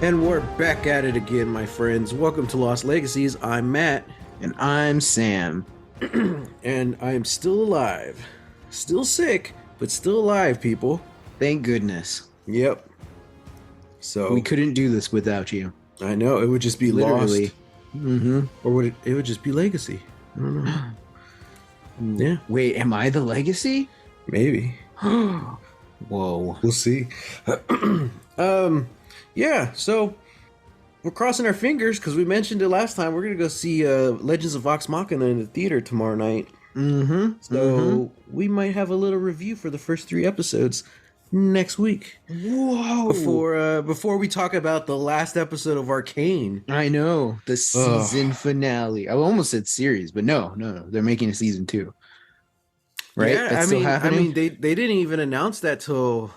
And we're back at it again, my friends. Welcome to Lost Legacies. I'm Matt. And I'm Sam. And I am still alive. Still sick, but still alive, people. Thank goodness. Yep. So we couldn't do this without you. I know. It would just be Literally. Lost. Mm-hmm. Or would it would just be Legacy. I don't know. Yeah. Wait, am I the legacy? Maybe. Whoa. We'll see. Yeah, so we're crossing our fingers because we mentioned it last time. We're going to go see Legends of Vox Machina in the theater tomorrow night. Mm-hmm. So we might have a little review for the first 3 episodes next week. Whoa. Before we talk about the last episode of Arcane. I know. The season finale. I almost said series, but no. They're making a season 2. Right? Yeah, That's still happening? they didn't even announce that till...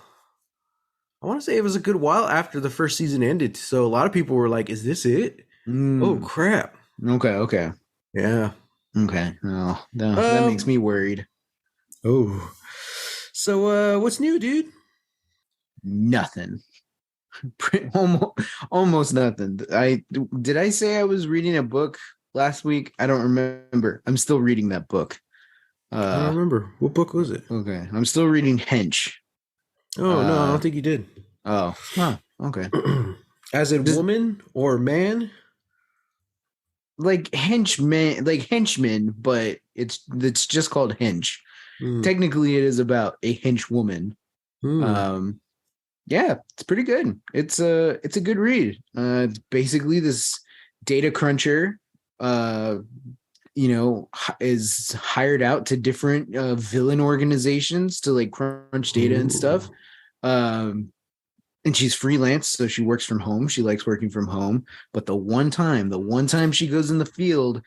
I want to say it was a good while after the first season ended. So a lot of people were like, is this it? Oh, crap. Okay. Yeah. Okay. Oh, no, that makes me worried. Oh. So what's new, dude? Nothing. Almost nothing. Did I say I was reading a book last week? I don't remember. I'm still reading that book. I don't remember. What book was it? Okay. I'm still reading Hench. Oh, no, I don't think you did. Oh, huh. Okay. As in woman or man? Like henchmen, but it's just called Hench. Technically, it is about a henchwoman. Yeah, it's pretty good. It's a good read. It's basically this data cruncher, is hired out to different villain organizations to like crunch data and stuff. And she's freelance, so she works from home. She likes working from home. But the one time she goes in the field,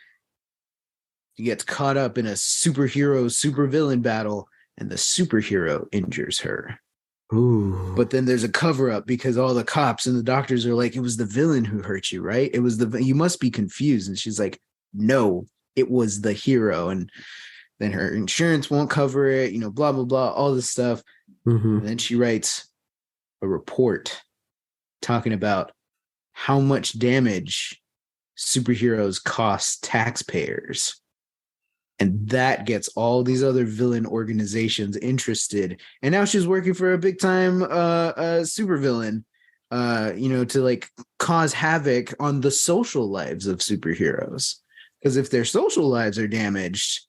she gets caught up in a supervillain battle, and the superhero injures her. Ooh. But then there's a cover up because all the cops and the doctors are like, it was the villain who hurt you, right? You must be confused. And she's like, no, it was the hero. And then her insurance won't cover it, blah, blah, blah, all this stuff. And then she writes a report talking about how much damage superheroes cost taxpayers. And that gets all these other villain organizations interested. And now she's working for a big time supervillain, to like cause havoc on the social lives of superheroes. Because if their social lives are damaged,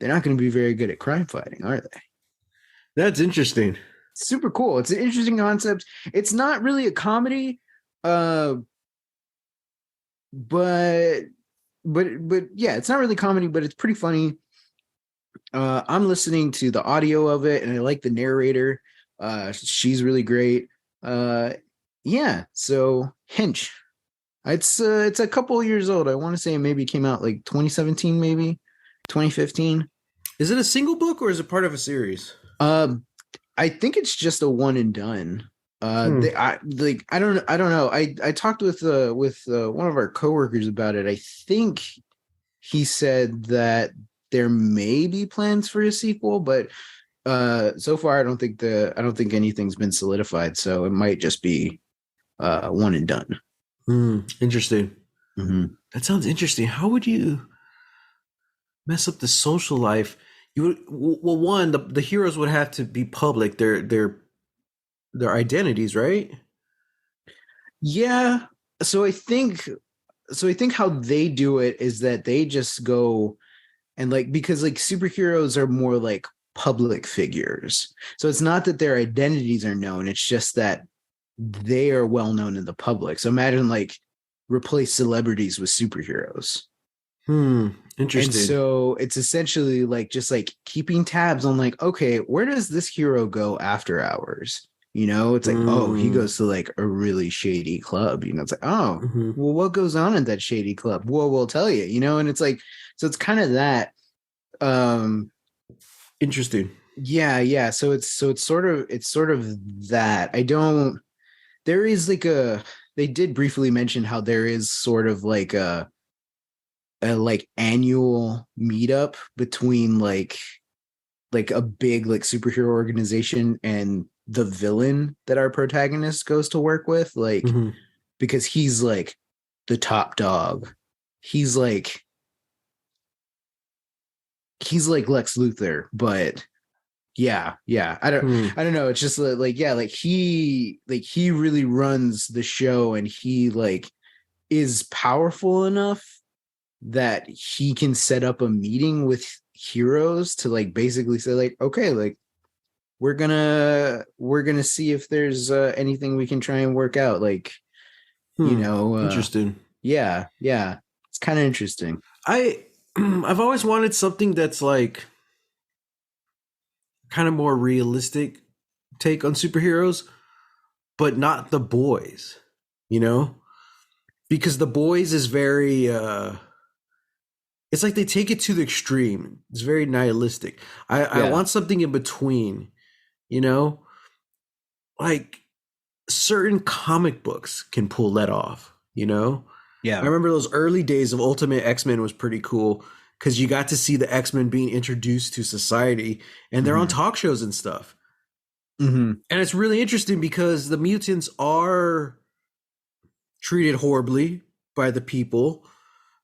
they're not going to be very good at crime fighting, are they? That's interesting. Super cool. It's an interesting concept. It's not really a comedy, but yeah, it's not really comedy, but it's pretty funny. I'm listening to the audio of it, and I like the narrator. She's really great. Yeah. So Hench, it's a couple of years old. I want to say it maybe came out like 2017, maybe 2015. Is it a single book or is it part of a series? I think it's just a one and done. I don't know. I talked with one of our coworkers about it. I think he said that there may be plans for a sequel, but so far I don't think anything's been solidified. So it might just be one and done. Interesting. That sounds interesting. How would you mess up the social life? One, the heroes would have to be public. Their identities, right? Yeah. So I think how they do it is that they just go and because superheroes are more like public figures. So it's not that their identities are known. It's just that they are well known in the public. So imagine replace celebrities with superheroes. Interesting. And so it's essentially just keeping tabs on okay, where does this hero go after hours? It's oh, he goes to a really shady club. It's oh, well, what goes on in that shady club? Well, we'll tell you, and it's so it's kind of that. Interesting. Yeah. So it's sort of that. There is they did briefly mention how there is sort of a annual meetup between a big superhero organization and the villain that our protagonist goes to work with. because he's like the top dog. He's like Lex Luthor, but yeah. I don't know. It's just like yeah, like he really runs the show, and he like is powerful enough that he can set up a meeting with heroes to like basically say like, okay, like we're gonna see if there's anything we can try and work out, like Interesting. yeah, it's kind of interesting. I've always wanted something that's like kind of more realistic take on superheroes, but not the boys, you know? Because the boys is very it's like they take it to the extreme. It's very nihilistic. I Yeah. want something in between, you know? Like certain comic books can pull that off, you know? Yeah. I remember those early days of Ultimate X-Men was pretty cool because you got to see the X-Men being introduced to society, and they're on talk shows and stuff. Mm-hmm. And it's really interesting because the mutants are treated horribly by the people,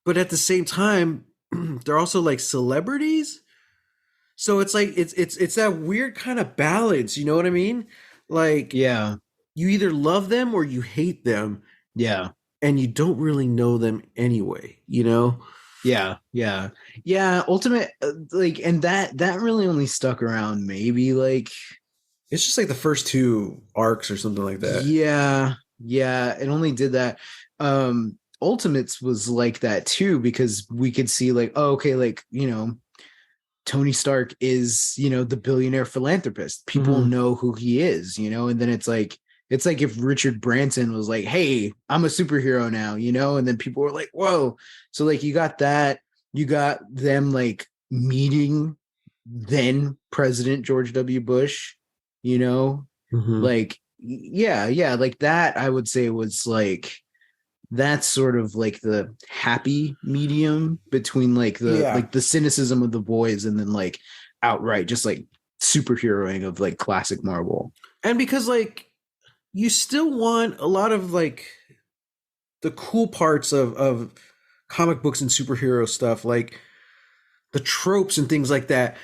but at the same time, they're also like celebrities. So it's like it's that weird kind of balance, you know what I mean? Like Yeah. you either love them or you hate them, Yeah. and you don't really know them anyway, you know? Yeah. Ultimate, like, and that really only stuck around maybe like, It's just like the first two arcs or something like that. yeah, it only did that. Ultimates was like that too, because we could see like, oh, okay, like, Tony Stark is, the billionaire philanthropist. People know who he is, and then it's like if Richard Branson was like, hey, I'm a superhero now, and then people were like, whoa. So like you got that, you got them like meeting then President George W. Bush, like yeah, like that I would say was like that's sort of like the happy medium between like Yeah. the cynicism of the boys and then like outright just like superheroing of like classic Marvel. And because like you still want a lot of like the cool parts of comic books and superhero stuff, like the tropes and things like that.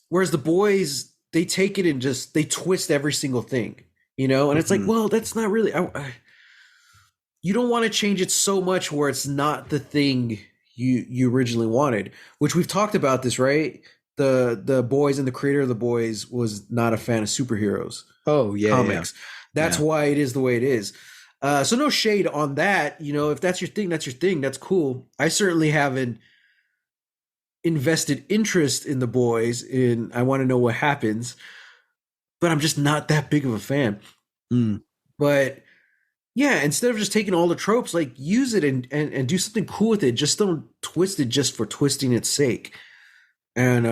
Whereas the boys, they take it and just they twist every single thing, and it's like, well, that's not really. You don't want to change it so much where it's not the thing you originally wanted. Which we've talked about this, right? The boys and the creator of the boys was not a fan of superheroes. Oh yeah, comics. yeah. That's why it is the way it is. So no shade on that. If that's your thing, that's your thing. That's cool. I certainly haven't invested interest in the boys. I want to know what happens, but I'm just not that big of a fan. But yeah, instead of just taking all the tropes, like use it and do something cool with it. Just don't twist it just for twisting its sake. And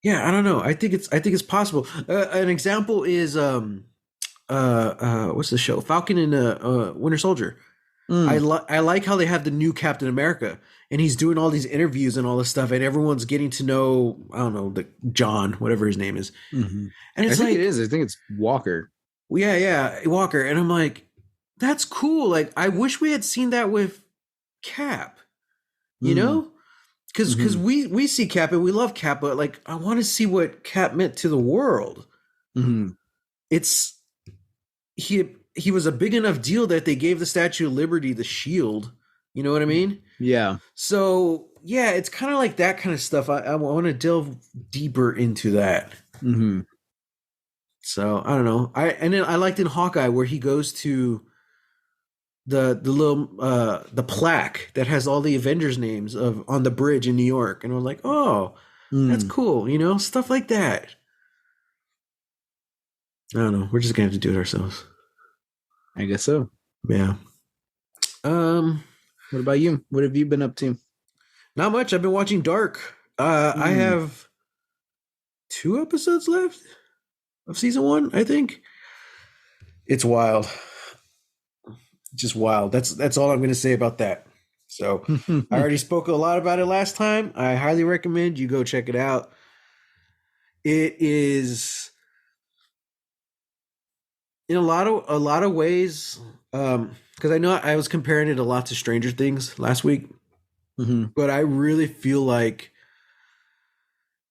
yeah, I don't know. I think it's possible. An example is what's the show? Falcon and Winter Soldier. I like how they have the new Captain America, and he's doing all these interviews and all this stuff, and everyone's getting to know, I don't know, the John, whatever his name is. And it's I think it is. I think it's Walker. Yeah, Walker. And I'm like, that's cool. Like, I wish we had seen that with Cap, because we see Cap and we love Cap, but like, I want to see what Cap meant to the world. It's he was a big enough deal that they gave the Statue of Liberty the shield. You know what I mean? Yeah. So yeah, it's kind of like that kind of stuff. I want to delve deeper into that. So I don't know. And then I liked in Hawkeye where he goes to the little the plaque that has all the Avengers names on the bridge in New York, and I was like, oh, that's cool. Stuff like that. I don't know. We're just gonna have to do it ourselves. I guess so. Yeah. What about you? What have you been up to? Not much. I've been watching Dark. I have 2 episodes left of season 1, I think. It's wild. Just wild. That's all I'm going to say about that. So I already spoke a lot about it last time. I highly recommend you go check it out. It is in a lot of ways, because I know I was comparing it a lot to Stranger Things last week, but I really feel like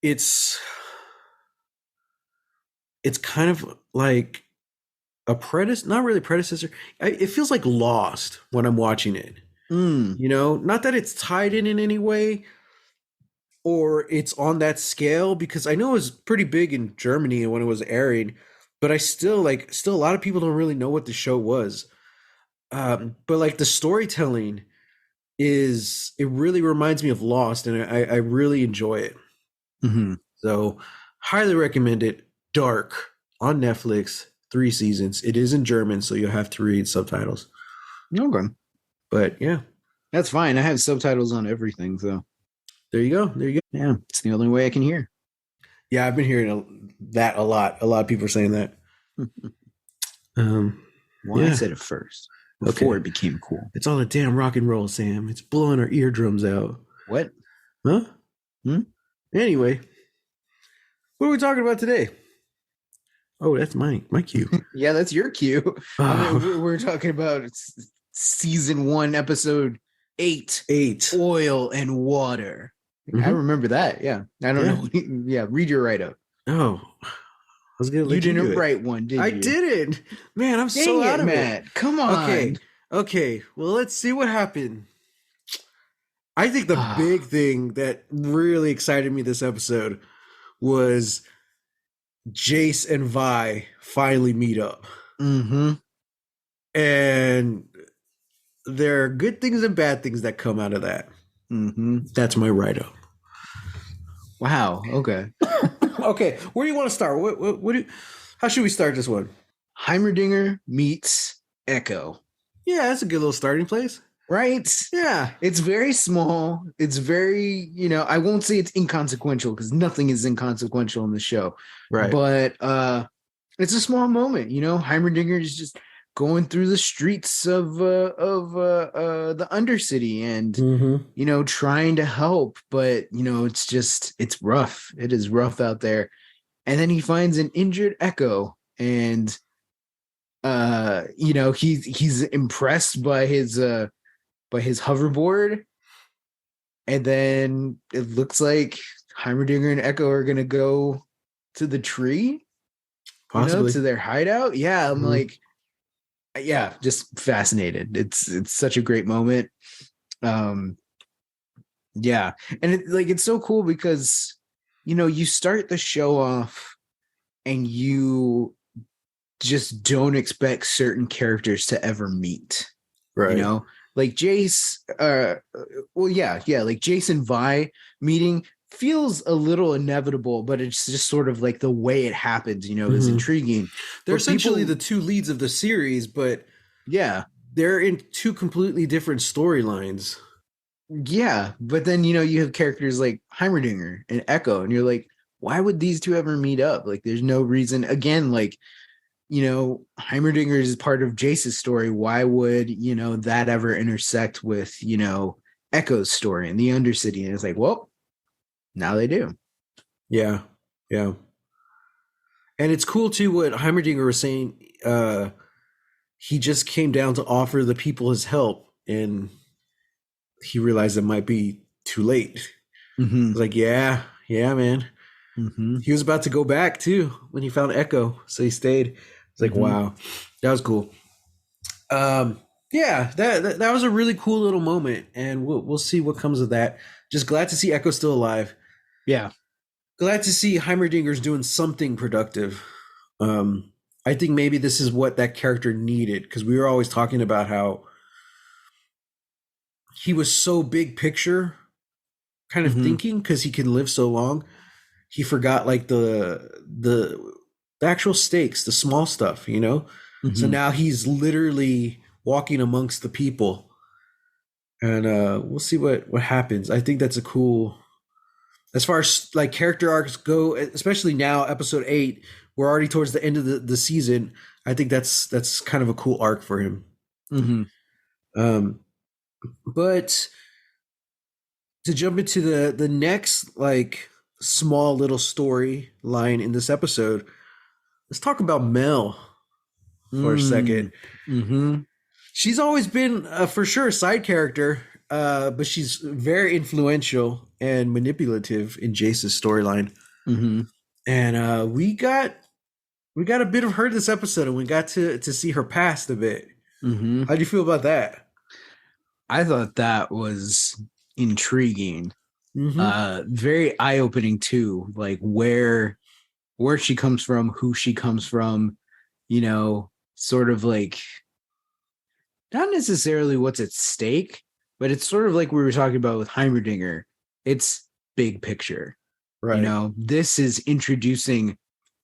it's it's kind of like a not really predecessor. It feels like Lost when I'm watching it. Mm. You know, not that it's tied in any way or it's on that scale, because I know it was pretty big in Germany when it was airing, but I still a lot of people don't really know what the show was. But like the storytelling it really reminds me of Lost, and I really enjoy it. Mm-hmm. So highly recommend it. Dark on Netflix, 3 seasons. It is in German, so you'll have to read subtitles. Okay. But yeah, That's fine. I have subtitles on everything, so there you go. There you go. yeah, it's the only way I can hear. Yeah, I've been hearing that a lot. A lot of people are saying that. Well, I Yeah. said it first before Okay. it became cool. It's all a damn rock and roll, Sam. It's blowing our eardrums out. What? Huh? Hmm? Anyway, what are we talking about today? Oh, that's my cue. Yeah, that's your cue. I mean, we're talking about season 1, episode 8, 8. oil and water. I Mhm. remember that. Yeah, I don't know. Yeah, read your write up. Oh, I was gonna let You you do didn't it. write one, did you? I didn't. Man, I'm Dang so it, out of Matt. it. Come on. Okay. Well, let's see what happened. I think the big thing that really excited me this episode was Jayce and Vi finally meet up. Mm-hmm. And there are good things and bad things that come out of that. Mm-hmm. That's my write up. Wow. Okay. Okay, where do you want to start? How should we start this one? Heimerdinger meets Echo. Yeah, that's a good little starting place. Right? Yeah. It's very small. It's very, I won't say it's inconsequential because nothing is inconsequential in the show. Right. But it's a small moment, Heimerdinger is just going through the streets of the Undercity and trying to help, but it's rough. It is rough out there. And then he finds an injured Echo, and he's impressed by his hoverboard, and then it looks like Heimerdinger and Echo are gonna go to the tree, Possibly. to their hideout. Yeah, I'm like, yeah, just fascinated. It's such a great moment. Yeah, and it's so cool because you start the show off and you just don't expect certain characters to ever meet. Right. Like Jayce, like Jayce and Vi meeting feels a little inevitable, but it's just sort of like the way it happens, is intriguing. They're essentially the two leads of the series, but yeah, they're in two completely different storylines. Yeah, but then you have characters like Heimerdinger and Echo, and you're like, why would these two ever meet up? Like, there's no reason. Again, like, Heimerdinger is part of Jayce's story. Why would that ever intersect with Echo's story in the Undercity? And it's like, well, now they do. Yeah, yeah. And it's cool too what Heimerdinger was saying. He just came down to offer the people his help, and he realized it might be too late. Mm-hmm. I was like, yeah, man. Mm-hmm. He was about to go back too when he found Echo, so he stayed. It's like, wow, that was cool. Yeah, that was a really cool little moment, and we'll see what comes of that. Just glad to see Echo still alive. Yeah, glad to see Heimerdinger's doing something productive. I think maybe this is what that character needed, because we were always talking about how he was so big picture kind of thinking, because he can live so long. He forgot like the actual stakes, the small stuff, So now he's literally walking amongst the people, and we'll see what happens. I think that's a cool, as far as like character arcs go, especially now, episode 8. We're already towards the end of the season. I think that's kind of a cool arc for him. But to jump into the next like small little story line in this episode, let's talk about Mel. for a second. Mm-hmm. She's always been for sure a side character, but she's very influential and manipulative in Jayce's storyline. Mm-hmm. And we got a bit of her this episode, and we got to see her past a bit. Mm-hmm. How do you feel about that? I thought that was intriguing. Mm-hmm. Very eye-opening too, like where she comes from, who she comes from, sort of like not necessarily what's at stake, but it's sort of like we were talking about with Heimerdinger. It's big picture. Right. This is introducing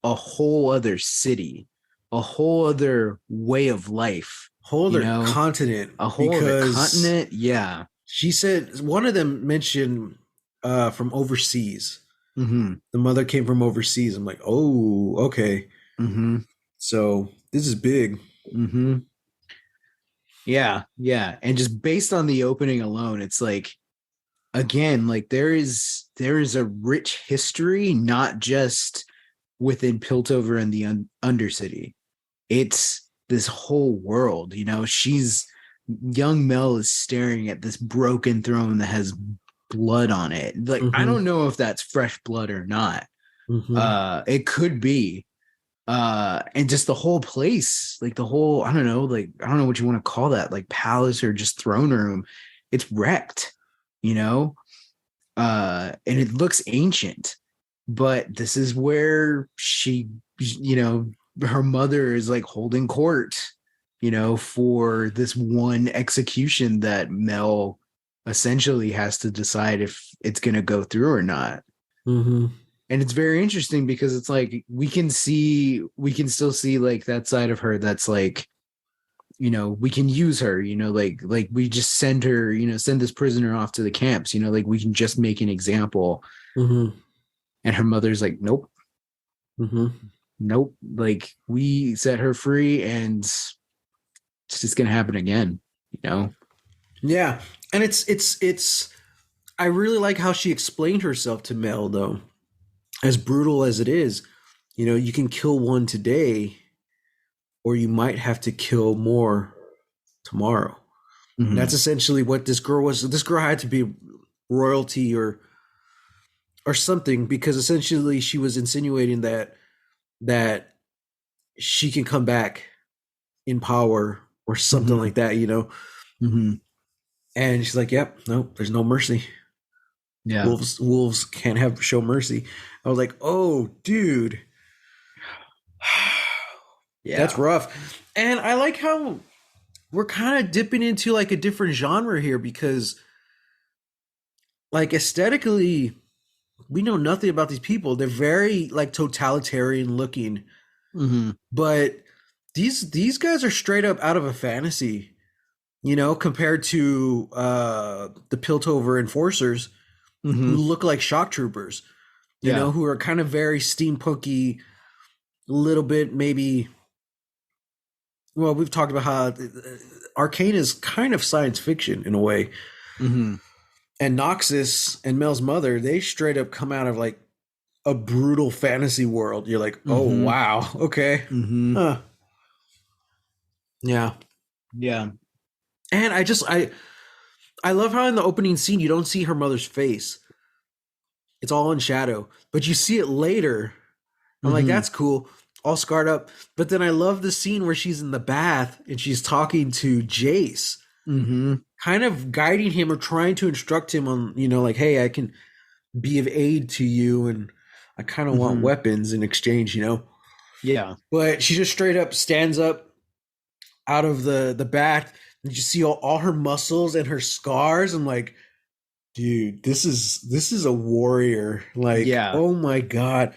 a whole other city, a whole other way of life, Whole other continent. a whole other continent. Yeah. She said one of them mentioned from overseas. Mm-hmm. The mother came from overseas. I'm like, oh, okay. Mm-hmm. So this is big. Mm-hmm. Yeah, yeah. And just based on the opening alone, it's like, again, like there is a rich history, not just within Piltover and the Undercity. It's this whole world. She's young Mel is staring at this broken throne that has blood on it. Like, I don't know if that's fresh blood or not. It could be. And just the whole place, like the whole, I don't know what you want to call that, like palace or just throne room. It's wrecked, and it looks ancient, but this is where she, her mother is like holding court, for this one execution that Mel essentially has to decide if it's going to go through or not. And it's very interesting because it's like we can still see like that side of her that's like, we can use her, like we just send her, send this prisoner off to the camps, like we can just make an example. And her mother's like, nope. Nope. Like we set her free and it's just gonna happen again, Yeah. And it's I really like how she explained herself to Mel though. As brutal as it is, you can kill one today, or you might have to kill more tomorrow. That's essentially what this girl was. This girl had to be royalty or something, because essentially she was insinuating that she can come back in power or something like that, And she's like, "Yep, no, there's no mercy. Yeah, wolves can't show mercy." I was like, "Oh, dude, yeah, that's rough." And I like how we're kind of dipping into like a different genre here, because like aesthetically we know nothing about these people. They're very like totalitarian looking, but these guys are straight up out of a fantasy, compared to the Piltover enforcers, who look like shock troopers, who are kind of very steampunky, a little bit maybe. Well, we've talked about how Arcane is kind of science fiction in a way. And Noxus and Mel's mother, they straight up come out of like a brutal fantasy world. You're like, oh, wow. Okay. Huh. Yeah. Yeah. And I love how in the opening scene, you don't see her mother's face. It's all in shadow, but you see it later. I'm like, that's cool. All scarred up. But then I love the scene where she's in the bath and she's talking to Jayce, kind of guiding him or trying to instruct him on, like, hey, I can be of aid to you, and I kind of want weapons in exchange, Yeah. But she just straight up stands up out of the bath, and you see all her muscles and her scars. I'm like, dude, this is a warrior. Like, oh my God.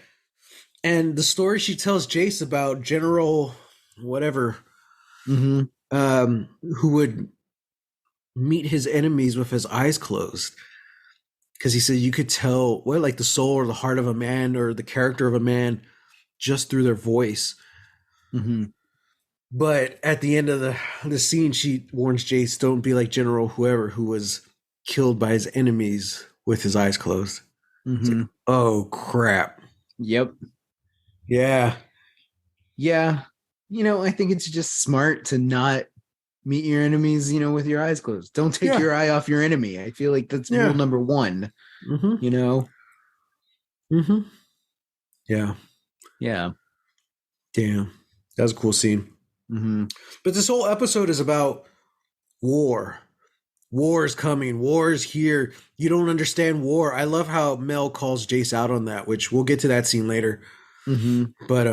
And the story she tells Jayce about General whatever, who would meet his enemies with his eyes closed. Because he said you could tell like the soul or the heart of a man or the character of a man just through their voice. But at the end of the scene, she warns Jayce, don't be like General whoever who was killed by his enemies with his eyes closed. Like, oh, crap. Yep. Yeah. Yeah. I think it's just smart to not meet your enemies, with your eyes closed. Don't take your eye off your enemy. I feel like that's rule number one, Mm-hmm. Mm-hmm. Yeah. Yeah. Damn. That was a cool scene. Mm-hmm. But this whole episode is about war. War is coming. War is here. You don't understand war. I love how Mel calls Jayce out on that, which we'll get to that scene later. Mm-hmm. But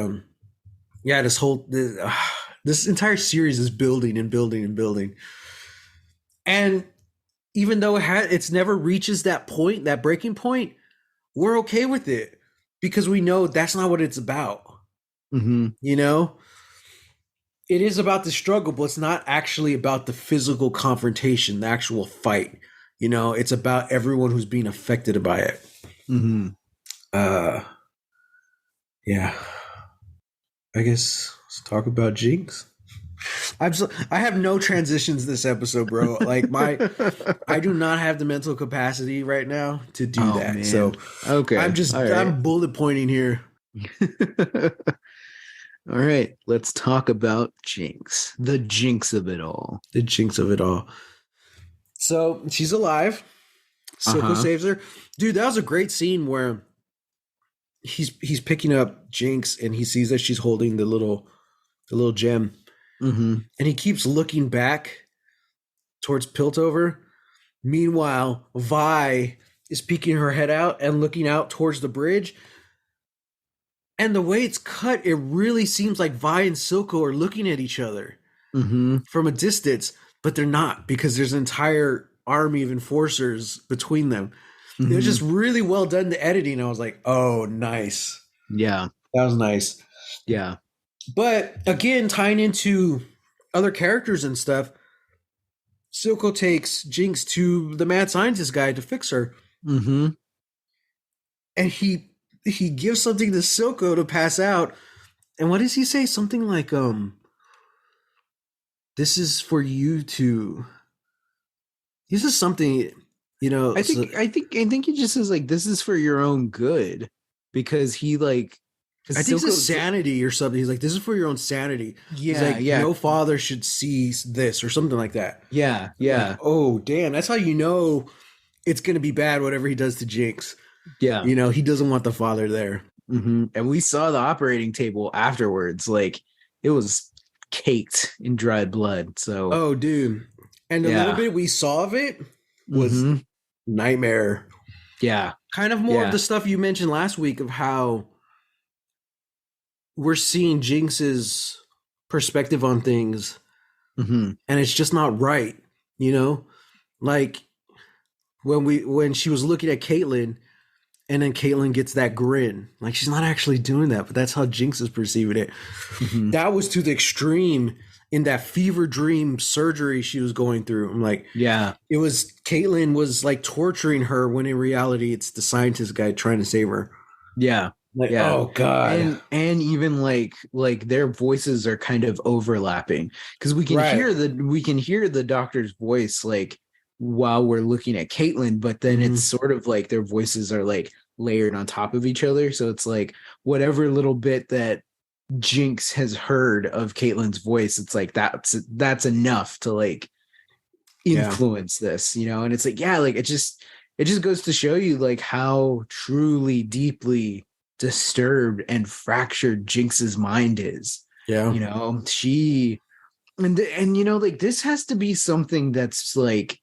yeah, this entire series is building and building and building. And even though it's never reaches that point, that breaking point, we're okay with it because we know that's not what it's about. Mm-hmm. It is about the struggle, but it's not actually about the physical confrontation, the actual fight. It's about everyone who's being affected by it. Mm-hmm. Yeah. I guess let's talk about Jinx. I have no transitions this episode, bro. Like I do not have the mental capacity right now to do that. Man. So okay, I'm bullet pointing here. All right, let's talk about Jinx. The Jinx of it all. The Jinx of it all. So she's alive. Silco saves her. Dude, that was a great scene where he's picking up Jinx and he sees that she's holding the little gem. Mm-hmm. And he keeps looking back towards Piltover. Meanwhile, Vi is peeking her head out and looking out towards the bridge. And the way it's cut, it really seems like Vi and Silco are looking at each other from a distance, but they're not because there's an entire army of enforcers between them. It was just really well done, the editing. I was like, oh, nice. Yeah. That was nice. Yeah. But again, tying into other characters and stuff, Silco takes Jinx to the mad scientist guy to fix her. Mm-hmm. And he gives something to Silco to pass out. And what does he say? Something like, this is for you to... This is something, I think he just says, like, this is for your own good. Because he, like... I think it's sanity or something. He's like, this is for your own sanity. Yeah, He's like, no father should see this or something like that. Yeah, yeah. Like, oh, damn. That's how you know it's going to be bad, whatever he does to Jinx. Yeah. He doesn't want the father there. Mm-hmm. And we saw the operating table afterwards. Like, it was caked in dried blood. So, oh, dude. And the little bit we saw of it was nightmare. Yeah. Kind of more of the stuff you mentioned last week of how we're seeing Jinx's perspective on things, and it's just not right, like when she was looking at Caitlyn, and then Caitlyn gets that grin, like she's not actually doing that, but that's how Jinx is perceiving it. That was to the extreme in that fever dream surgery she was going through. I'm like, yeah, it was Caitlyn was like torturing her when in reality it's the scientist guy trying to save her. Yeah. Like, oh god, and even like their voices are kind of overlapping because we can hear the doctor's voice like while we're looking at Caitlyn, but then it's sort of like their voices are like layered on top of each other. So it's like whatever little bit that Jinx has heard of Caitlyn's voice, it's like that's enough to like influence this, and it's like like it just goes to show you like how truly deeply disturbed and fractured Jinx's mind is. She and like this has to be something that's like,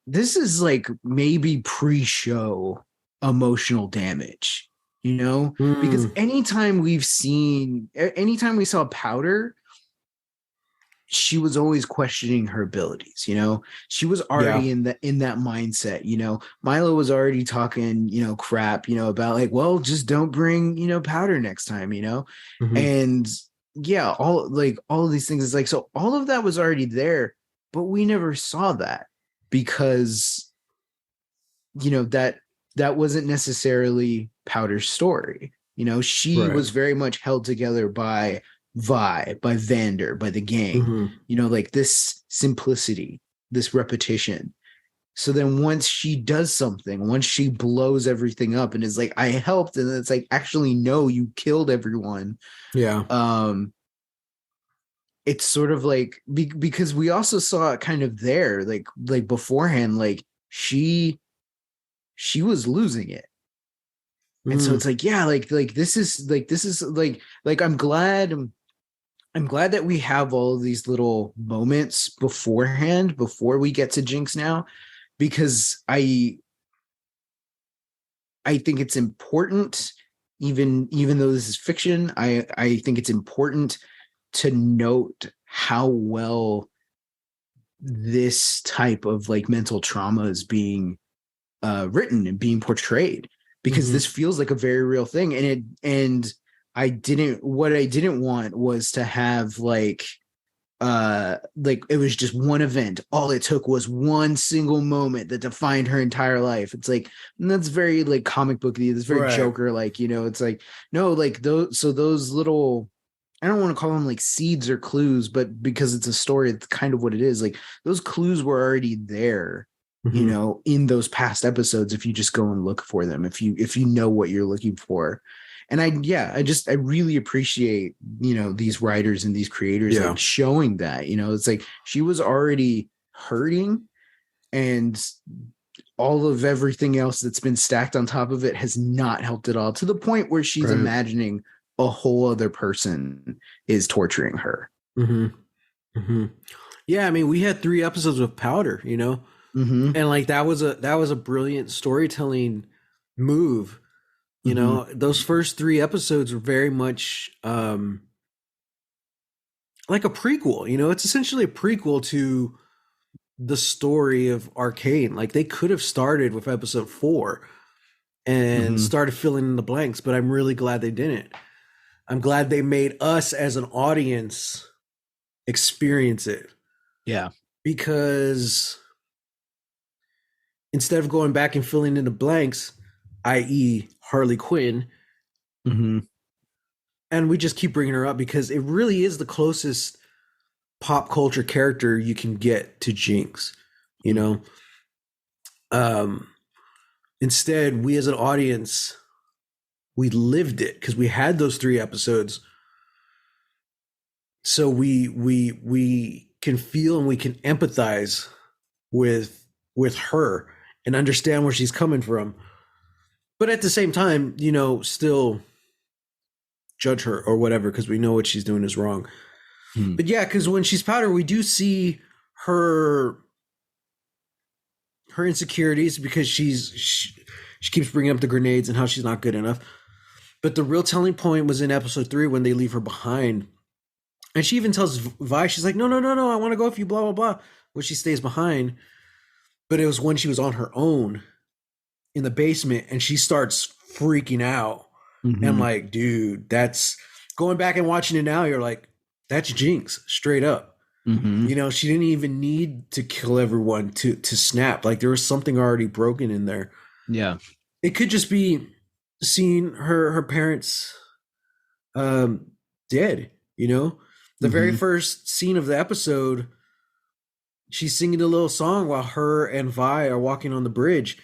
this is like maybe pre-show emotional damage, because anytime we saw Powder, she was always questioning her abilities. She was already in that mindset. Milo was already talking, crap, about like, well, just don't bring, Powder next time, and all of these things is like, so all of that was already there, but we never saw that because, that wasn't necessarily Powder's story. She was very much held together by Vi, by Vander, by the gang, like this simplicity, this repetition. So then once she does something, once she blows everything up and is like, I helped, and it's like, actually, no, you killed everyone. Yeah. It's sort of like because we also saw it kind of there, like beforehand, like she was losing it. And so it's like, yeah, like this is like I'm glad that we have all of these little moments beforehand before we get to Jinx now, because I think it's important, even though this is fiction, I think it's important to note how well this type of like mental trauma is being written and being portrayed, because this feels like a very real thing. And I didn't want was to have like it was just one event. All it took was one single moment that defined her entire life. It's like, and that's very like comic booky. That's very Joker, like, you know, it's like, no, like those little, I don't want to call them like seeds or clues, but because it's a story, it's kind of what it is. Like those clues were already there, you know, in those past episodes, if you just go and look for them, if you know what you're looking for. And I really appreciate, you know, these writers and these creators like showing that, you know, it's like she was already hurting, and all of everything else that's been stacked on top of it has not helped at all, to the point where she's imagining a whole other person is torturing her. Yeah, I mean, we had 3 episodes with Powder, you know, and like that was a brilliant storytelling move. You know, those first 3 episodes were very much like a prequel. You know, it's essentially a prequel to the story of Arcane. Like they could have started with episode 4 and started filling in the blanks, but I'm really glad they didn't. I'm glad they made us as an audience experience it. Yeah. Because instead of going back and filling in the blanks, i.e. Harley Quinn, and we just keep bringing her up because it really is the closest pop culture character you can get to Jinx, you know? Instead, we as an audience, we lived it because we had those 3 episodes. So we can feel and we can empathize with her and understand where she's coming from. But at the same time, you know, still judge her or whatever, because we know what she's doing is wrong. But yeah, because when she's Powder, we do see her insecurities, because she keeps bringing up the grenades and how she's not good enough. But the real telling point was in episode 3 when they leave her behind. And she even tells Vi, she's like, no, I want to go with you, blah, blah, blah. When she stays behind. But it was when she was on her own in the basement and she starts freaking out. And I'm like, dude, that's going back and watching it now. You're like, that's Jinx straight up. You know, she didn't even need to kill everyone to snap. Like there was something already broken in there. Yeah. It could just be seeing her parents dead, you know? The very first scene of the episode, she's singing a little song while her and Vi are walking on the bridge.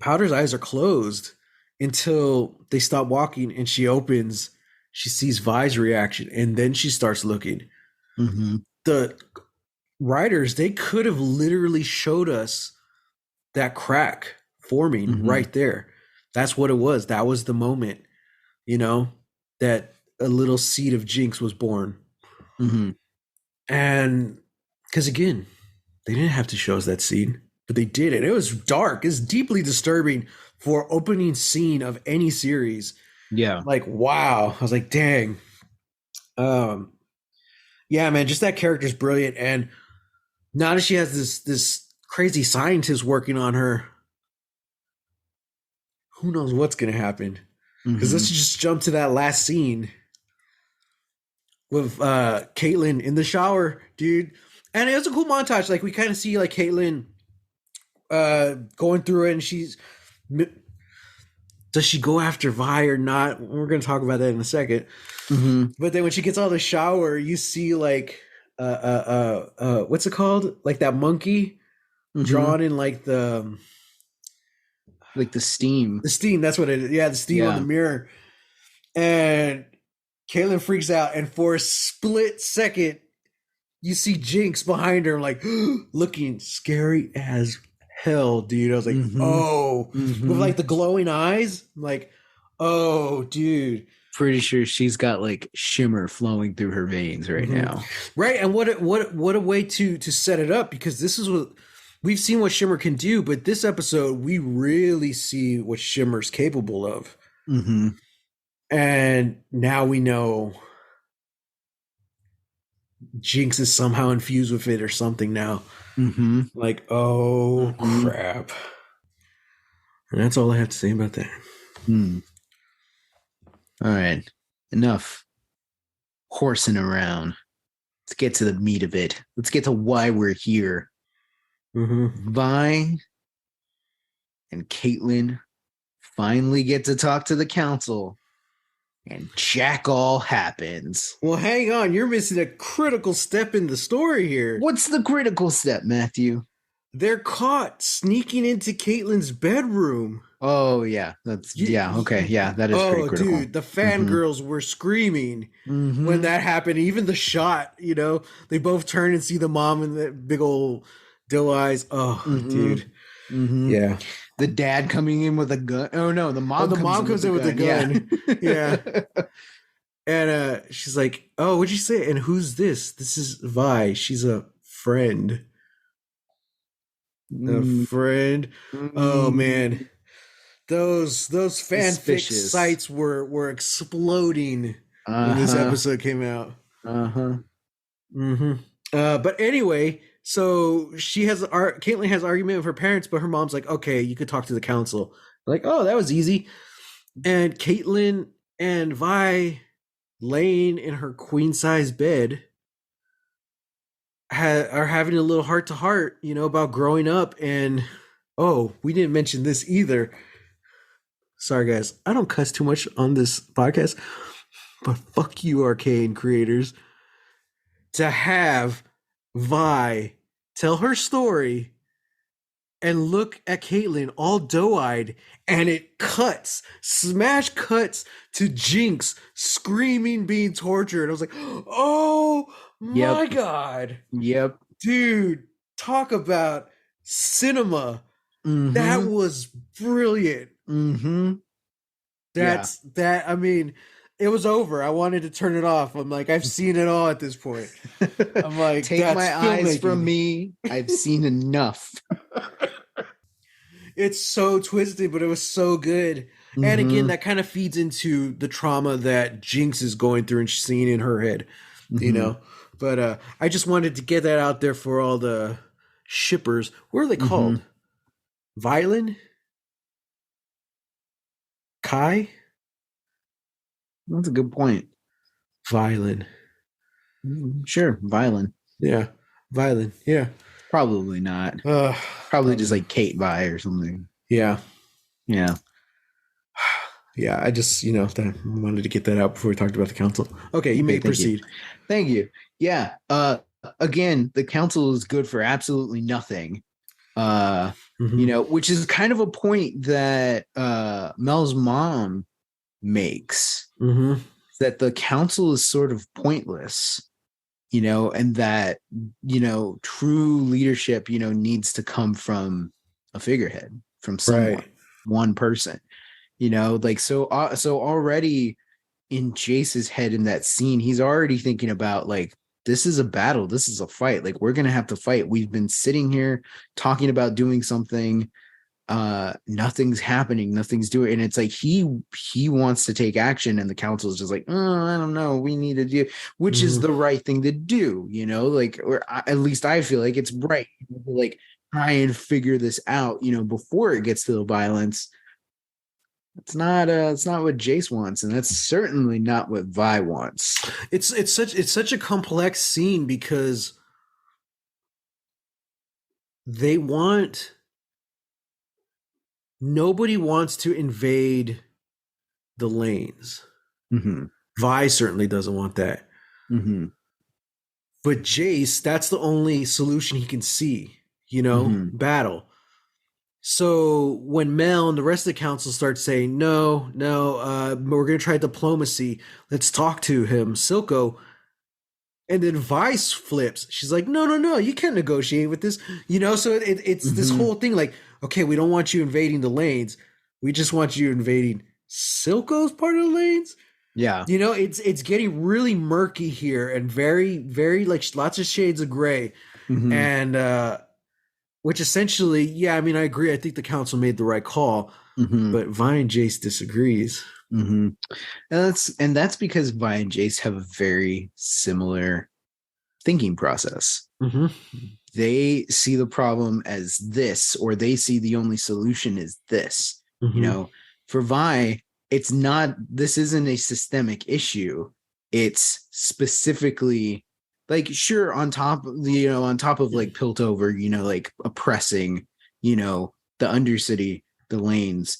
Powder's eyes are closed until they stop walking and she opens. She sees Vi's reaction and then she starts looking. The writers, they could have literally showed us that crack forming right there. That's what it was. That was the moment, you know, that a little seed of Jinx was born. And because again, they didn't have to show us that seed, but they did it. It was dark. It's deeply disturbing for opening scene of any series. Yeah. Like, wow. I was like, dang. Yeah, man, just that character's brilliant. And now that she has this crazy scientist working on her, who knows what's going to happen? Because let's just jump to that last scene with Caitlyn in the shower, dude. And it was a cool montage. Like, we kind of see, like, Caitlyn going through it, and she's... Does she go after Vi or not? We're going to talk about that in a second. But then when she gets out of the shower, you see, like, what's it called? Like, that monkey drawn in like the steam. The steam, that's what it is. Yeah, the steam on the mirror. And Caitlyn freaks out, and for a split second, you see Jinx behind her, like looking scary as hell, dude. I was like, oh, with like the glowing eyes. I'm like, oh, dude. Pretty sure she's got like shimmer flowing through her veins right now. Right. And what a way to set it up, because this is what we've seen what Shimmer can do, but this episode we really see what Shimmer's capable of. And now we know Jinx is somehow infused with it or something now. Like, oh crap. And that's all I have to say about that. All right. Enough horsing around. Let's get to the meat of it. Let's get to why we're here. Vi and Caitlyn finally get to talk to the council, and jack all happens. Well, hang on. You're missing a critical step in the story here. What's the critical step, Matthew? They're caught sneaking into Caitlyn's bedroom. Oh, yeah. That's okay. Yeah, that is pretty critical. Oh, dude, the fangirls were screaming when that happened. Even the shot, they both turn and see the mom and the big old doe eyes. Oh, dude. Yeah. The dad coming in with a gun. Oh, no, the mom comes in with a gun. Yeah. And she's like, oh, what'd you say? And who's this? This is Vi. She's a friend. A friend. Oh, man. Those fanfic sites were exploding when this episode came out. But anyway, so Caitlyn has an argument with her parents, but her mom's like, okay, you could talk to the council. Like, oh, that was easy. And Caitlyn and Vi, laying in her queen size bed, are having a little heart to heart, about growing up. And oh, we didn't mention this either. Sorry, guys. I don't cuss too much on this podcast, but fuck you, Arcane creators. To have Vi tell her story and look at Caitlyn all doe-eyed, and it smash cuts to Jinx screaming, being tortured. I was like, oh my God. Yep. Dude, talk about cinema. That was brilliant. That, I mean, it was over. I wanted to turn it off. I'm like, I've seen it all at this point. I'm like, take my eyes from me. I've seen enough. It's so twisted, but it was so good. And again, that kind of feeds into the trauma that Jinx is going through and she's seeing in her head, But I just wanted to get that out there for all the shippers. What are they called? Violin? Kai? That's a good point. Violin. Sure, violin. Yeah, violin. Yeah. Probably not. Probably just like Kate Vi or something. Yeah. Yeah. Yeah, I just, wanted to get that out before we talked about the council. Okay, you may proceed. Thank you. Yeah. Again, the council is good for absolutely nothing. Which is kind of a point that Mel's mom makes. That the council is sort of pointless, and that, true leadership, needs to come from a figurehead, from someone, one person, so already in Jayce's head in that scene, he's already thinking about like, this is a battle. This is a fight. Like, we're going to have to fight. We've been sitting here talking about doing something. Nothing's happening. Nothing's doing. And it's like, he wants to take action. And the council is just like, oh, I don't know. We need to do, which is the right thing to do, or at least I feel like it's right. Like, try and figure this out, before it gets to the violence. It's not what Jayce wants, and that's certainly not what Vi wants. It's such a complex scene because nobody wants to invade the lanes. Vi certainly doesn't want that. But Jayce, that's the only solution he can see. battle. So when Mel and the rest of the council start saying, no, we're going to try diplomacy. Let's talk to him, Silco. And then Vice flips. She's like, no, you can't negotiate with this. So it's this whole thing like, okay, we don't want you invading the lanes. We just want you invading Silco's part of the lanes. Yeah. It's getting really murky here and very, very like lots of shades of gray. And which essentially, I agree. I think the council made the right call, but Vi and Jayce disagrees. And that's because Vi and Jayce have a very similar thinking process. They see the problem as this, or they see the only solution is this. For Vi, this isn't a systemic issue. It's specifically like, sure, on top of like Piltover, like oppressing, the Undercity, the lanes,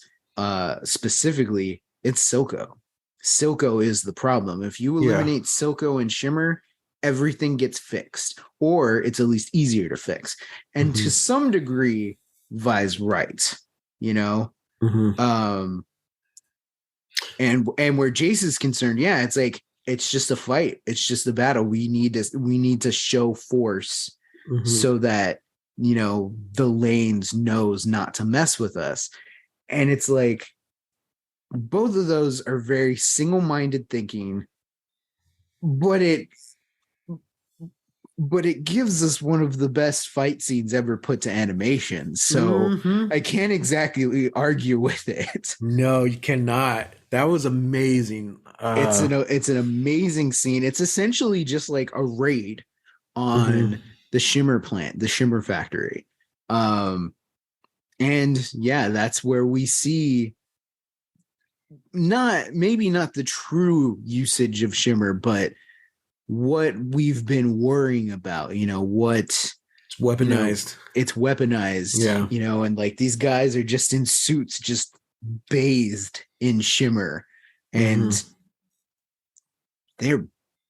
specifically, it's Silco. Silco is the problem. If you eliminate Silco and Shimmer, everything gets fixed, or it's at least easier to fix. And to some degree, Vi's right, and where Jayce is concerned, it's like, it's just a fight. It's just a battle. We need to show force so that, the lanes knows not to mess with us. And it's like, both of those are very single-minded thinking, but it gives us one of the best fight scenes ever put to animation. So I can't exactly argue with it. No, you cannot. That was amazing. It's an amazing scene. It's essentially just like a raid on the Shimmer plant, the Shimmer factory. And that's where we see maybe not the true usage of Shimmer, but what we've been worrying about, it's weaponized. It's weaponized, and like these guys are just in suits, just bathed in Shimmer, and they're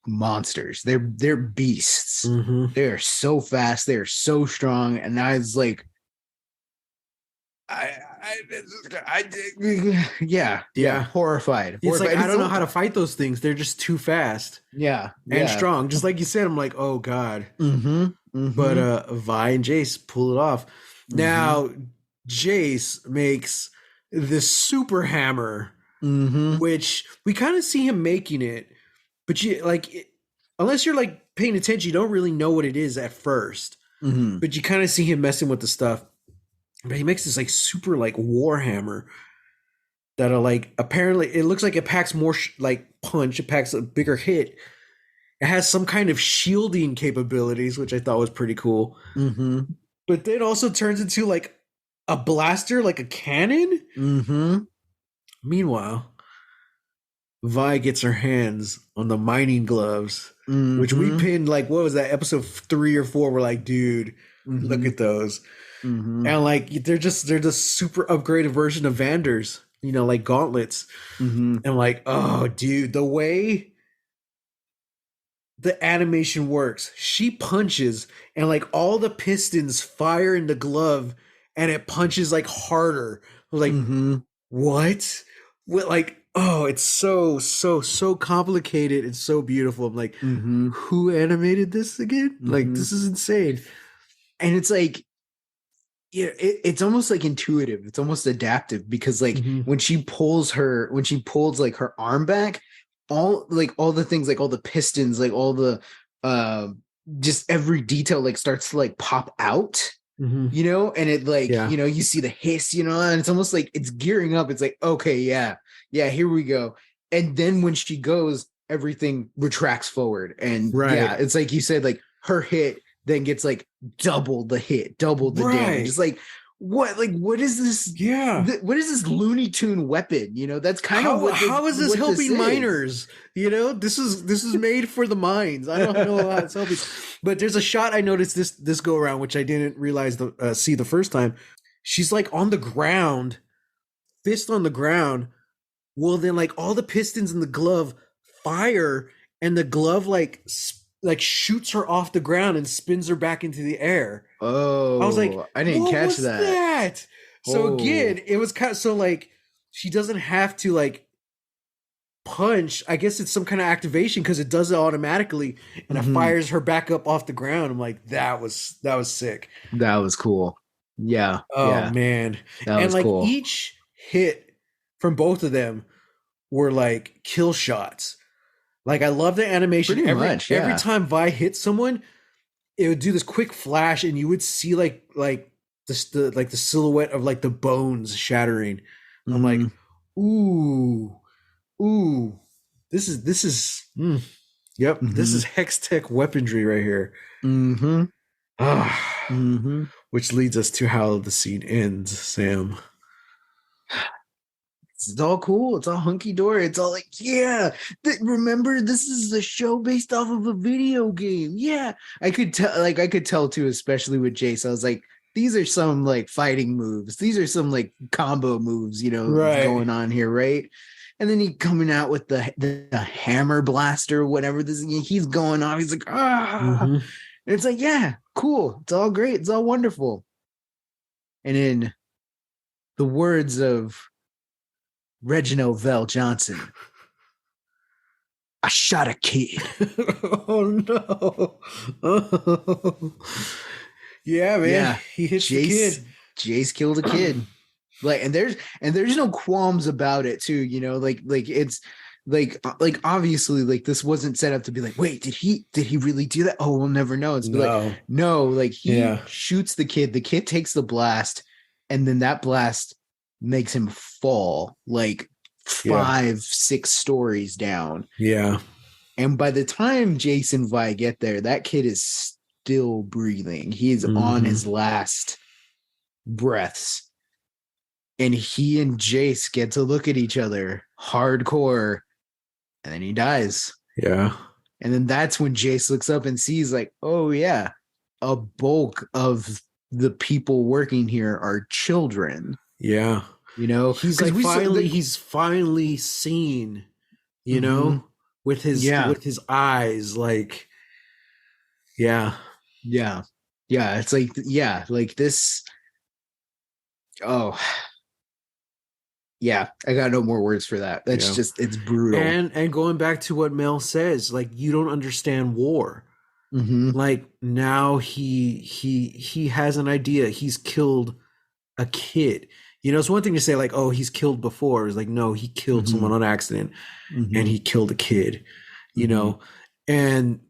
monsters. They're beasts. They're so fast. They're so strong. And I was like, horrified. It's like, I don't know how to fight those things. They're just too fast. And strong. Just like you said, I'm like, oh God. But Vi and Jayce pull it off. Now, Jayce makes this super hammer, which we kind of see him making it, but unless you're like paying attention, you don't really know what it is at first. But you kind of see him messing with the stuff. But he makes this like super like war hammer that'll like, apparently it looks like it packs more punch. It packs a bigger hit. It has some kind of shielding capabilities, which I thought was pretty cool. But then also turns into like a blaster, like a cannon. Meanwhile, Vi gets her hands on the mining gloves, which we pinned like, what was that, episode 3 or 4? We're like, dude, look at those. And like they're just super upgraded version of Vander's, like gauntlets. And like, oh dude, the way the animation works, she punches and like all the pistons fire in the glove and it punches like harder. Like, what? Like, oh, it's so complicated. It's so beautiful. I'm like, who animated this again? Like, this is insane. And it's like, it's almost like intuitive. It's almost adaptive, because like when she pulls like her arm back, all the things, like all the pistons, like all the just every detail like starts to like pop out, and it like, you see the hiss, and it's almost like it's gearing up. It's like, okay, yeah, here we go. And then when she goes, everything retracts forward. And it's like you said, like her hit then gets like double the hit, double the damage. It's like, what is this? What is this Looney Tune weapon? That's kind of what. How is this helping miners? This is made for the mines. I don't know how it's helping. But there's a shot I noticed this go around, which I didn't realize see the first time. She's like on the ground, fist on the ground. Well, then like all the pistons in the glove fire, and the glove like like shoots her off the ground and spins her back into the air. I was like, Oh, I didn't what catch was that. that? So Oh. again, it was kind of so like she doesn't have to like punch. I guess it's some kind of activation because it does it automatically and it Hmm. fires her back up off the ground. I'm like, that was sick. That was cool. Yeah, Oh yeah, man. that And was like cool. each hit from both of them were like kill shots. Like I love the animation. Pretty Every much, every yeah. time Vi hit someone, it would do this quick flash and you would see like the silhouette of like the bones shattering. I'm Hmm. like, ooh, ooh. Yep, this Hmm. is Hex Tech weaponry right here. Hmm. Ah, Hmm. which leads us to how the scene ends, Sam. It's all cool. It's all hunky dory. It's all like, yeah. Remember, this is a show based off of a video game. Yeah, I could tell too, especially with Jayce. I was like, these are some like fighting moves. These are some like combo moves. Right. Going on here, right? And then he coming out with the hammer blaster, whatever this. He's going off. He's like, ah. Mm-hmm. And it's like, yeah, cool. It's all great. It's all wonderful. And in the words of Reginald Vell Johnson, I shot a kid. Oh no. Oh. Yeah, man. Yeah, He hits the Jayce kid. Jayce killed a kid. Like, and there's no qualms about it too. Like it's like obviously like this wasn't set up to be like, wait, did he really do that? Oh, we'll never know. It's be like, No. no, like he Yeah. shoots the kid. The kid takes the blast, and then that blast makes him fall like Yeah. 5, 6 stories down. Yeah. And by the time Jayce and Vi get there, that kid is still breathing. He is on Mm-hmm. his last breaths. And he and Jayce get to look at each other hardcore. And then he dies. Yeah. And then that's when Jayce looks up and sees, like, oh, yeah, a bulk of the people working here are children, Yeah. He's Because like we saw finally the. he's finally seen, Mm-hmm. with his Yeah. eyes. Like, yeah. Yeah. Yeah. It's like, yeah, like this. Oh, yeah, I got no more words for that. That's Yeah. just, it's brutal. And going back to what Mel says, like you don't understand war. Mm-hmm. Like now he has an idea. He's killed a kid. It's one thing to say like, oh, he's killed before. It's like, no, he killed Mm-hmm. someone on accident and Mm-hmm. he killed a kid, you Mm-hmm. know? And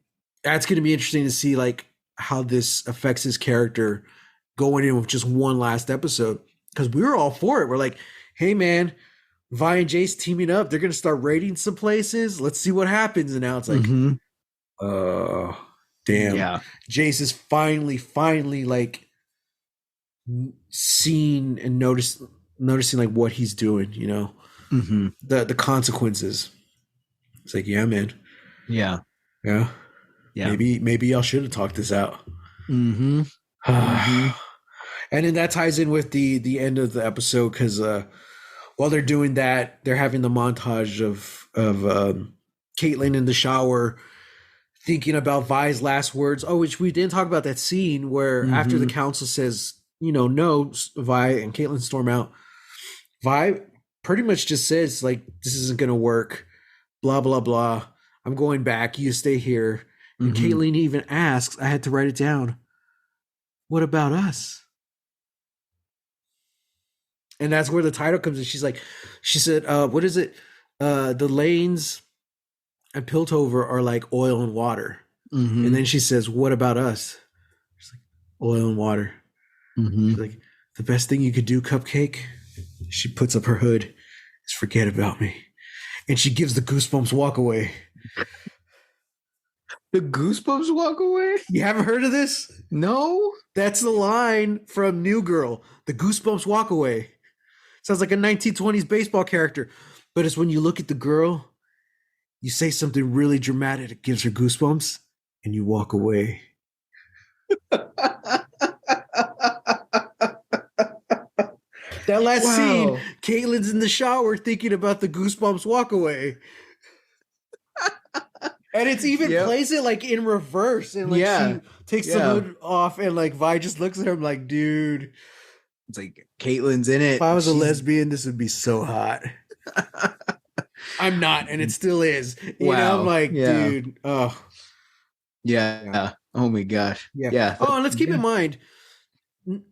that's going to be interesting to see like how this affects his character going in with just one last episode. Cause we were all for it. We're like, hey man, Vi and Jayce teaming up. They're going to start raiding some places. Let's see what happens. And now it's like, Mm-hmm. uh, damn. Yeah. Jayce is finally like seen and noticing like what he's doing, Mm-hmm. the consequences. It's like, yeah, man. Yeah. Yeah. Yeah. Maybe y'all should have talked this out. Mm-hmm. Mm-hmm. And then that ties in with the end of the episode because while they're doing that, they're having the montage of Caitlyn in the shower thinking about Vi's last words. Oh, which we didn't talk about that scene where after the Mm-hmm. council says, no, Vi and Caitlyn storm out. Vi pretty much just says like, this isn't gonna work. Blah blah blah. I'm going back. You stay here. And Mm-hmm. Caitlyn even asks. I had to write it down. What about us? And that's where the title comes in. She said, what is it? The lanes at Piltover are like oil and water. Mm-hmm. And then she says, what about us? She's like, oil and water. Mm-hmm. She's like, the best thing you could do, Cupcake. She puts up her hood, is forget about me. And she gives the Goosebumps Walkaway. The Goosebumps Walkaway? You haven't heard of this? No. That's the line from New Girl, the Goosebumps Walkaway. Sounds like a 1920s baseball character. But it's when you look at the girl, you say something really dramatic that gives her goosebumps, and you walk away. That last scene, Caitlyn's in the shower thinking about the Goosebumps Walkaway. And it's even plays it like in reverse, and like she takes the hood off, and like Vi just looks at him like, dude. It's like Caitlyn's in it. If I was a lesbian, this would be so hot. I'm not, and it still is. You know, I'm like, dude, oh. Yeah. Oh my gosh. Yeah. Oh, and let's keep in mind,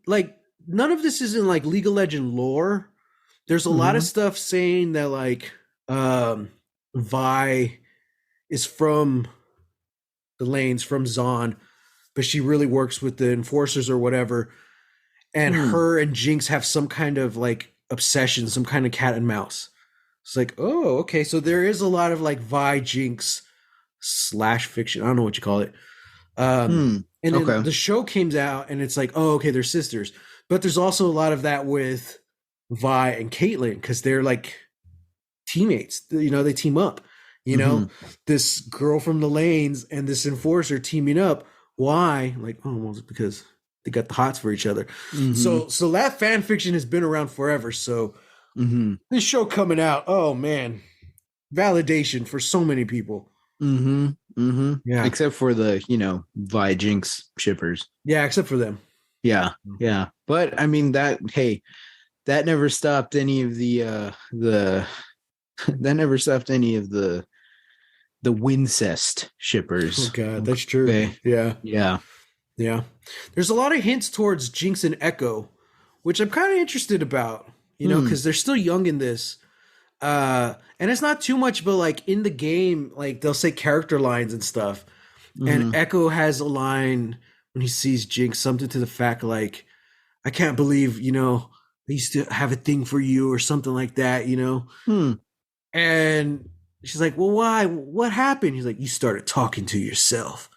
like, none of this is in like League of Legends lore. There's a lot of stuff saying that like Vi is from the lanes, from Zaun, but she really works with the enforcers or whatever. And her and Jinx have some kind of like obsession, some kind of cat and mouse. It's like, oh, okay. So there is a lot of like Vi Jinx / fiction. I don't know what you call it. And then the show came out and it's like, oh, okay, they're sisters. But there's also a lot of that with Vi and Caitlyn because they're like teammates. You know, they team up. You know, this girl from the lanes and this enforcer teaming up. Why? Like, oh, well, it's because they got the hots for each other. So that fan fiction has been around forever. So this show coming out, oh man, validation for so many people. Yeah, except for the Vi Jinx shippers. Yeah, except for them. Yeah. But I mean that never stopped any of the Wincest shippers. Oh god, that's true. Okay. Yeah. There's a lot of hints towards Jinx and Echo, which I'm kind of interested about, because they're still young in this. And it's not too much, but like in the game, like they'll say character lines and stuff. And Echo has a line when he sees Jinx, something to the fact like, I can't believe, I used to have a thing for you or something like that, And she's like, well, why? What happened? He's like, you started talking to yourself.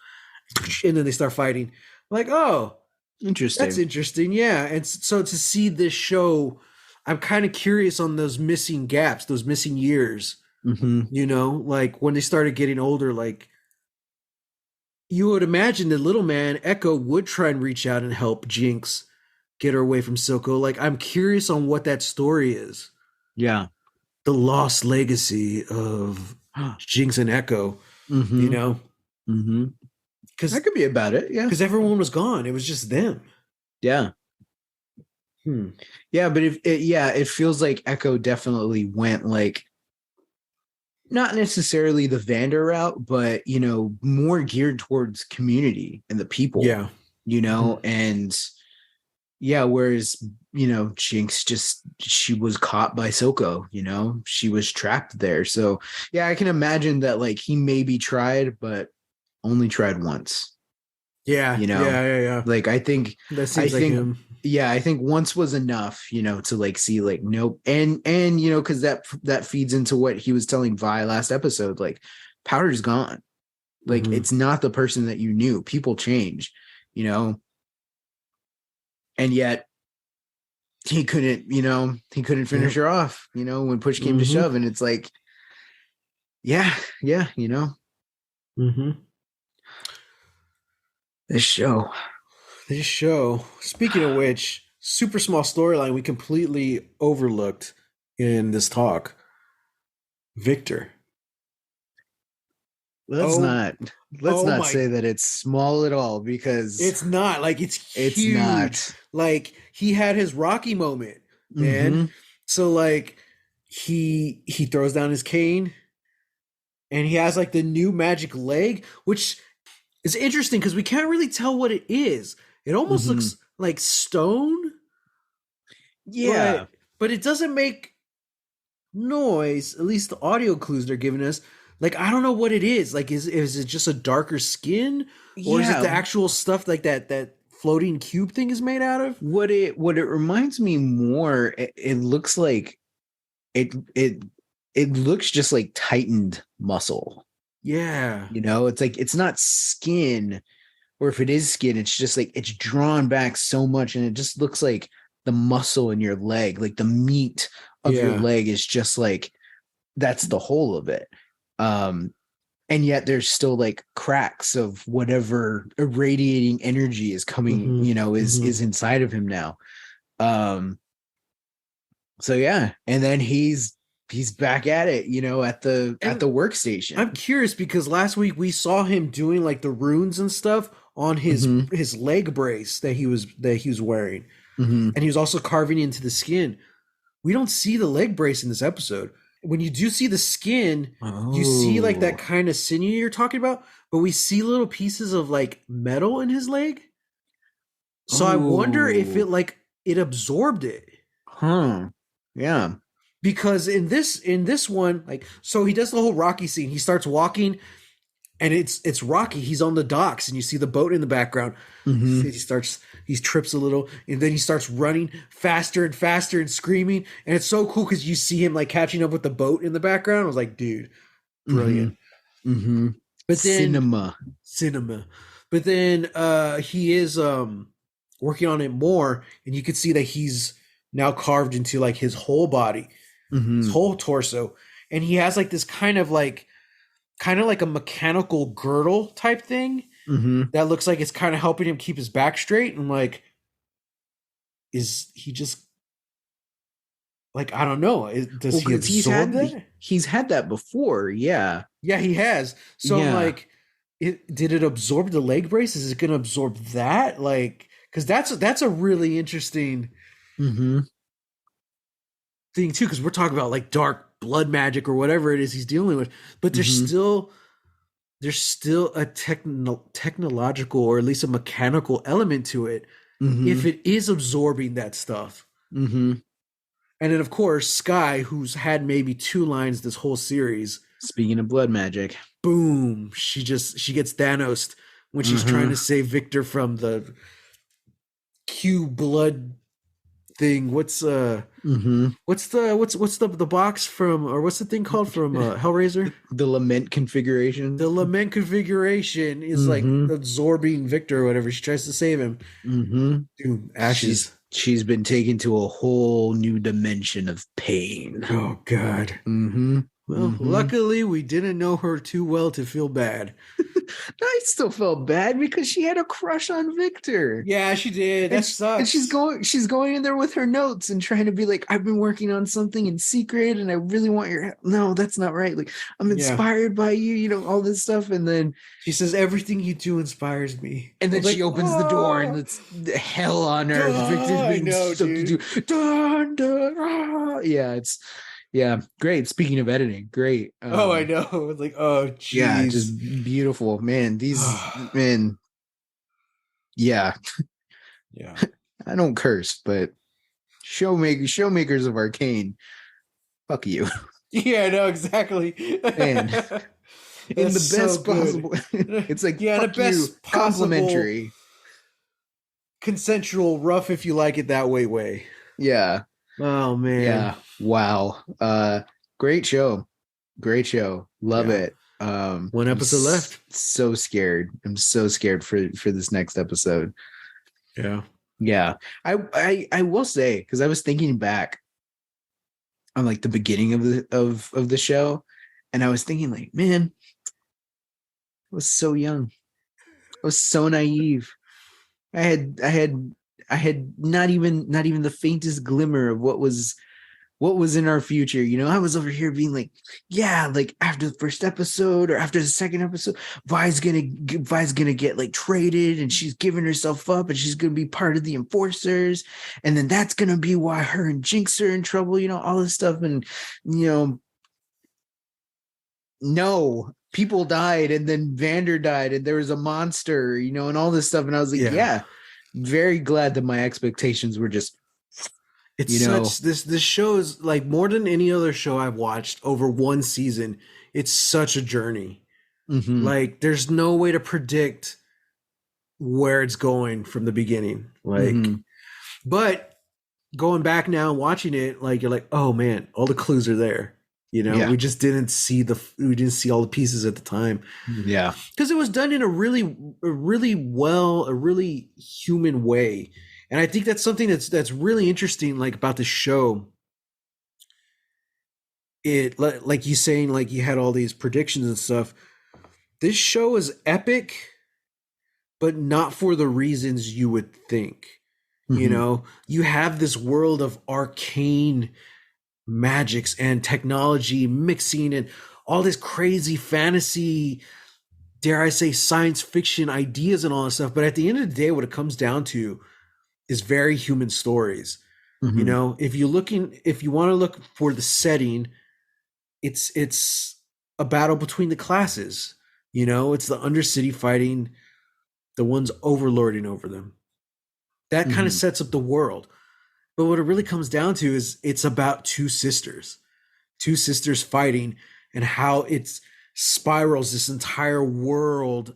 And then they start fighting. I'm like, oh, interesting. That's interesting. Yeah. And so to see this show, I'm kind of curious on those missing gaps, those missing years, like when they started getting older, like you would imagine the little man Echo would try and reach out and help Jinx get her away from Silco. Like, I'm curious on what that story is. Yeah. The lost legacy of Jinx and Echo, Because that could be about it. Yeah. Because everyone was gone. It was just them. Yeah. Yeah, but it feels like Echo definitely went like not necessarily the Vander route, but more geared towards community and the people. Yeah. And whereas Jinx she was caught by Silco, she was trapped there. So yeah, I can imagine that like he maybe tried, but only tried once. Yeah. Yeah. Like I think that seems like him. Yeah, I think once was enough, to like see like nope. And because that feeds into what he was telling Vi last episode, like Powder's gone. Like it's not the person that you knew. People change, and yet he couldn't finish her off, when push came to shove. And it's like, yeah. This show. Speaking of which, super small storyline we completely overlooked in this talk. Victor. Let's not say that it's small at all, because it's not. Like it's huge. It's not. Like he had his Rocky moment, man. So like he throws down his cane and he has like the new magic leg, which is interesting because we can't really tell what it is. It almost looks like stone. Yeah. But it doesn't make noise, at least the audio clues they're giving us. Like, I don't know what it is. Like, is it just a darker skin? Or is it the actual stuff like that floating cube thing is made out of? What it reminds me more, it looks like it looks just like tightened muscle. Yeah. It's like it's not skin, or if it is skin, it's just like it's drawn back so much, and it just looks like the muscle in your leg, like the meat of your leg is just like that's the whole of it. And yet there's still like cracks of whatever irradiating energy is coming, is inside of him now. So yeah, and then he's he's back at it, at the And I'm workstation. curious because last week we saw him doing like the runes and stuff on Hmm. his leg brace that he was wearing, Hmm. and he was also carving into the skin. We don't see the leg brace in this episode. When you do see the skin, you see like that Oh. kind of sinew you're talking about, but we see little pieces of like metal in his leg. So I wonder if Oh. it absorbed it. Huh. Yeah. Because in this one, like, so he does the whole Rocky scene. He starts walking, and it's Rocky. He's on the docks, and you see the boat in the background. Hmm. He trips a little, and then he starts running faster and faster and screaming. And it's so cool because you see him like catching up with the boat in the background. I was like, dude, Hmm. brilliant. Hmm. But then Cinema. cinema. But then he is working on it more, and you can see that he's now carved into like his whole body, his Hmm. whole torso. And he has like this kind of like a mechanical girdle type thing Hmm. that looks like it's kind of helping him keep his back straight. And like, is he just like, I don't know. Does Well, he because absorb that? he's had that before. Yeah. Yeah, he has. So I'm Yeah. like, did it absorb the leg brace? Is it going to absorb that? Like, because that's a really interesting Hmm. thing too. Because we're talking about like dark blood magic or whatever it is he's dealing with, but Hmm. there's still a technological or at least a mechanical element to it if Hmm. it is absorbing that stuff. Hmm. And then of course Sky, who's had maybe two lines this whole series, Speaking of blood magic. boom, she gets Thanos when she's trying Hmm. to save Victor from the Q blood thing. Hmm. What's the box from, or what's the thing called from Hellraiser? The lament configuration. The lament configuration is like Hmm. absorbing Victor or whatever. She tries to save him. Hmm. Doom, She's ashes. she's been taken to a whole new dimension of pain. Oh God. Hmm. Well, Hmm. luckily we didn't know her too well to feel bad. I still felt bad because she had a crush on Victor. Yeah, she did. And That and sucks. she's going in there with her notes and trying to be like, I've been working on something in secret and I really want your help. No, that's not right. Like, I'm Yeah. inspired by you, all this stuff. She says everything you do inspires me. And I then was like, she opens the door and oh, it's hell on earth. Victor's I being know, dude. subdued. Dun, dun, ah. Yeah, great. Speaking of editing, great. Oh, I know. It's like, oh, Yeah, just jeez. beautiful. Man, man, yeah. Yeah. I don't curse, but showmakers of Arcane, fuck you. Yeah, I know exactly. Man, in That's the so best good. possible. It's like, Yeah, the fuck you, best possible complimentary. consensual, rough if you like it that way. Yeah, Oh man. yeah. Wow. Great show. Great show. Love Yeah. it. One I'm episode left. so scared. I'm so scared for this next episode. Yeah. Yeah. I will say, because I was thinking back on like the beginning of the show, and I was thinking like, man, I was so young. I was so naive. I had not even the faintest glimmer of what was in our future. I was over here being like, yeah, like after the first episode or after the second episode, Vi's gonna get like traded and she's giving herself up and she's gonna be part of the enforcers, and then that's gonna be why her and Jinx are in trouble, all this stuff. And no, people died, and then Vander died, and there was a monster, and all this stuff. And I was like, Yeah. yeah, very glad that my expectations were just, It's you know, such this show is like more than any other show I've watched over one season. It's such a journey. mhm, Like there's no way to predict where it's going from the beginning. Like, mhm, but going back now and watching it, like you're like, oh man, all the clues are there. yeah, We just we didn't see all the pieces at the time yeah, because it was done in a really human way. And I think that's something that's really interesting, like about the show. Like you saying, like you had all these predictions and stuff. This show is epic, but not for the reasons you would think. mhm, You have this world of arcane magics and technology mixing and all this crazy fantasy, dare I say, science fiction ideas and all that stuff. But at the end of the day, what it comes down to is very human stories. You Mm-hmm. know, if you want to look for the setting, it's a battle between the classes. You know, it's the Undercity fighting the ones overlording over them. That kind of Mm-hmm. sets up the world. But what it really comes down to is it's about two sisters fighting, and how it spirals this entire world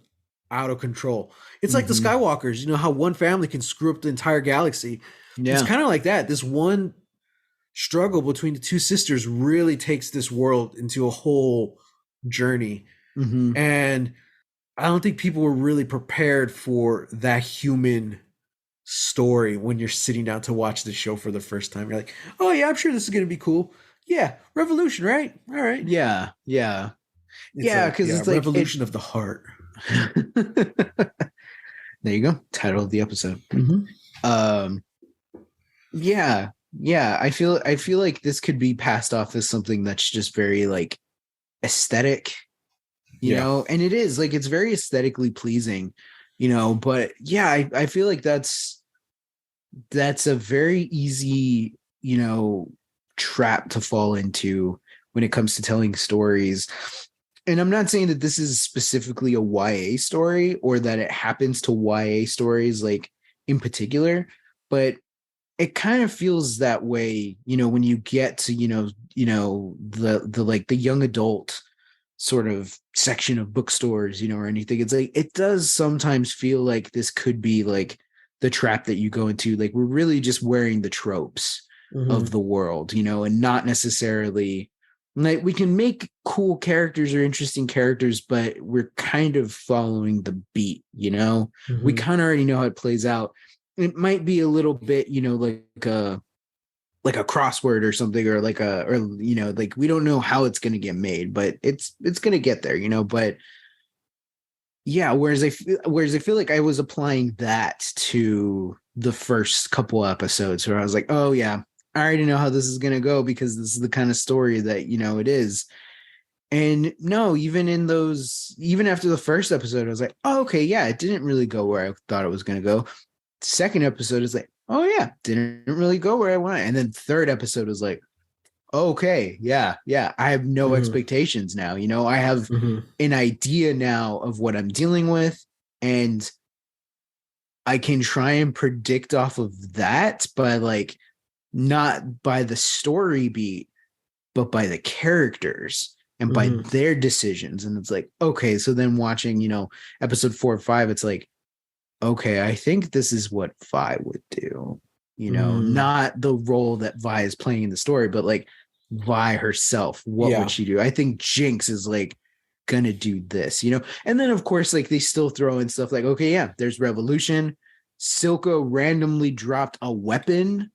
out of control. It's like the Mm-hmm. Skywalkers, you know, how one family can screw up the entire galaxy. It's Yeah. kind of like that. This one struggle between the two sisters really takes this world into a whole journey. Mm-hmm. And I don't think people were really prepared for that human story when you're sitting down to watch the show for the first time. You're like, oh yeah, I'm sure this is gonna be cool. Yeah, revolution, right? All right. Yeah. Yeah. It's Yeah. like, Because yeah, it's like it. revolution of the heart. There you go. Title of the episode. Mm-hmm. Um. Yeah. Yeah. I feel like this could be passed off as something that's just very like aesthetic, Yeah. and it is like it's very aesthetically pleasing, but yeah, I feel like that's a very easy, trap to fall into when it comes to telling stories. And I'm not saying that this is specifically a YA story or that it happens to YA stories like in particular, but it kind of feels that way, when you get to, the like the young adult sort of section of bookstores, or anything. It's like it does sometimes feel like this could be like the trap that you go into. Like we're really just wearing the tropes Mm-hmm. of the world, and not necessarily like we can make cool characters or interesting characters, but we're kind of following the beat, we Mm-hmm. kind of already know how it plays out. It might be a little bit, like a crossword or something, or like like we don't know how it's going to get made, but it's going to get there, but yeah, whereas I feel like I was applying that to the first couple episodes where I was like, oh yeah, I already know how this is going to go because this is the kind of story that it is. And no, even after the first episode I was like, oh, okay, yeah, it didn't really go where I thought it was going to go. Second episode is like, oh yeah, didn't really go where I wanted. And then third episode was like, okay, yeah, I have no Mm-hmm. expectations now. I have Mm-hmm. an idea now of what I'm dealing with, and I can try and predict off of that, but like not by the story beat, but by the characters and by Mm-hmm. their decisions. And it's like, okay, so then watching, episode 4 or 5, it's like, okay, I think this is what Vi would do, Mm-hmm. not the role that Vi is playing in the story, but like Vi herself. What would Yeah. she do? I think Jinx is like gonna do this, and then of course, like they still throw in stuff like, okay, yeah, there's revolution. Silka randomly dropped a weapon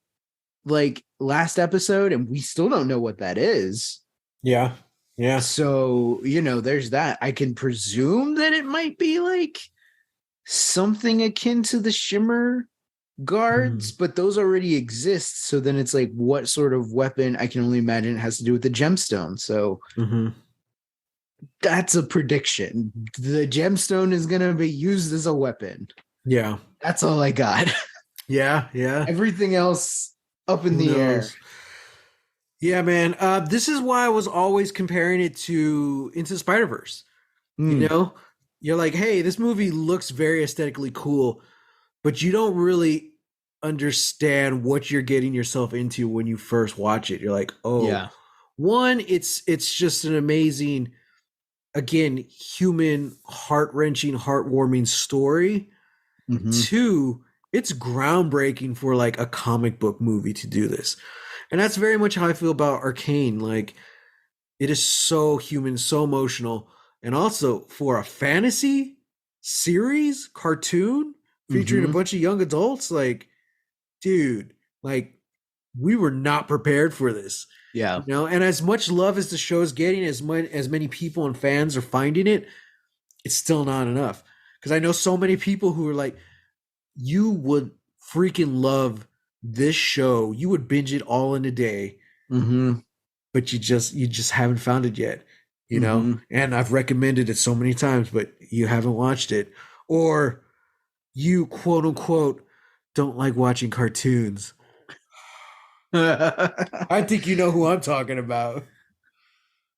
like last episode, and we still don't know what that is. Yeah. Yeah. So, there's that. I can presume that it might be like something akin to the Shimmer guards, Mm-hmm. but those already exist. So then it's like, what sort of weapon? I can only imagine it has to do with the gemstone. So Mm-hmm. that's a prediction. The gemstone is going to be used as a weapon. Yeah. That's all I got. Yeah. Yeah. Everything else up in Who the air. knows? Yeah, man. This is why I was always comparing it to Into the Spider-Verse. You Mm, know, you're like, hey, this movie looks very aesthetically cool, but you don't really understand what you're getting yourself into when you first watch it. You're like, oh, yeah. one, it's just an amazing, again, human, heart-wrenching, heartwarming story. Hmm. Two, it's groundbreaking for like a comic book movie to do this. And that's very much how I feel about Arcane. Like, it is so human, so emotional. And also for a fantasy series, cartoon featuring a Hmm. bunch of young adults, like, dude, like, we were not prepared for this. Yeah. You know, and as much love as the show is getting, as many people and fans are finding it, it's still not enough. Because I know so many people who are like, you would freaking love this show. You would binge it all in a day. Mm-hmm. but you just haven't found it yet, you know? Mm-hmm. And I've recommended it so many times, but you haven't watched it. Or you quote unquote don't like watching cartoons. I think you know who I'm talking about.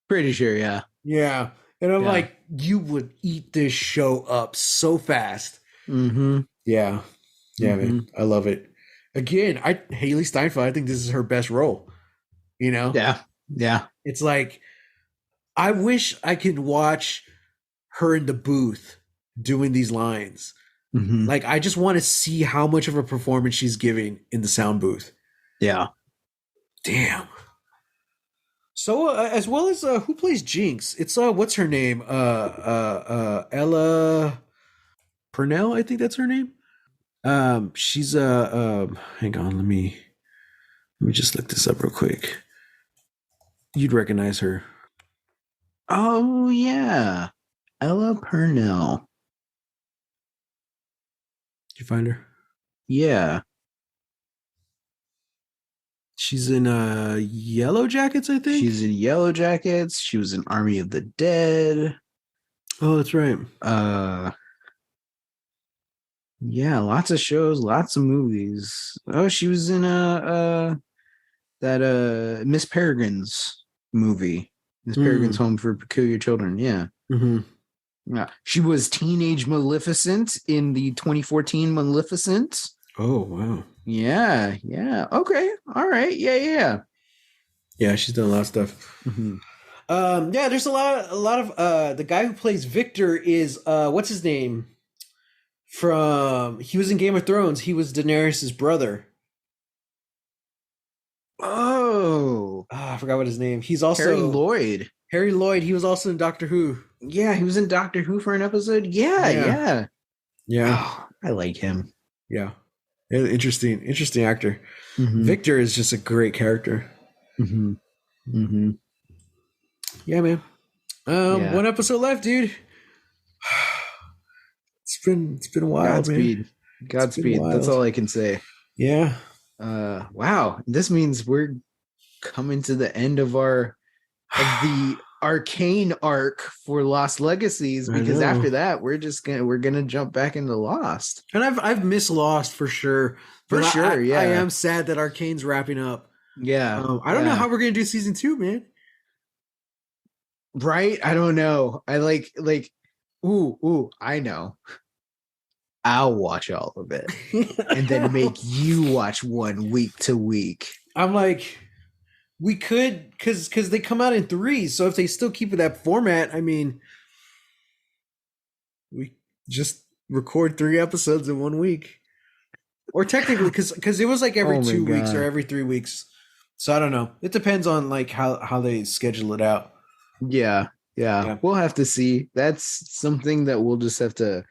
Pretty sure, yeah. Yeah. And I'm Yeah. like, you would eat this show up so fast. Mm-hmm. Yeah. Yeah, Mm-hmm. man. I love it. Again, Haley Steinfeld, I think this is her best role. You know? Yeah. Yeah. It's like I wish I could watch her in the booth doing these lines. Mm-hmm. Like I just want to see how much of a performance she's giving in the sound booth. Yeah. Damn. So as well as who plays Jinx? It's what's her name? Ella Purnell, I think that's her name. She's hang on, let me just look this up real quick. You'd recognize her. Oh yeah. Ella Purnell. Did you find her? Yeah. She's in Yellow Jackets, I think. She's in Yellow Jackets. She was in Army of the Dead. Oh, that's right. Yeah, lots of shows, lots of movies. Oh, she was in that Miss Peregrine's movie. Miss Peregrine's Home for Peculiar Children. Yeah. Mm-hmm. Yeah. She was Teenage Maleficent in the 2014 Maleficent. Oh, wow. Yeah, yeah. Okay. All right. Yeah, yeah. Yeah, she's done a lot of stuff. Mm-hmm. Yeah, there's a lot of the guy who plays Victor is what's his name? He was in Game of Thrones. He was Daenerys' brother. Oh, I forgot what his name. He's also Harry Lloyd. Harry Lloyd. He was also in Doctor Who. Yeah, he was in Doctor Who for an episode. Yeah, yeah. Yeah. Oh, I like him. Yeah. Interesting actor. Mm-hmm. Victor is just a great character. Mm-hmm. Mm-hmm. Yeah, man. One episode left, dude. It's been a while, Godspeed. man. Godspeed. That's all I can say. Yeah. Wow. This means we're coming to the end of the Arcane arc for Lost Legacies, because after that we're gonna jump back into Lost. And I've missed Lost for sure. Yeah. I am sad that Arcane's wrapping up. Yeah. I don't know how we're gonna do season 2, man. Right? I don't know. I like I know. I'll watch all of it and then make you watch one week to week. I'm like, we could, because they come out in 3s. So if they still keep that format, I mean, we just record 3 episodes in 1 week. Or technically, because it was like every 2 weeks or every 3 weeks. So I don't know. It depends on like how they schedule it out. Yeah. We'll have to see. That's something that we'll just have to.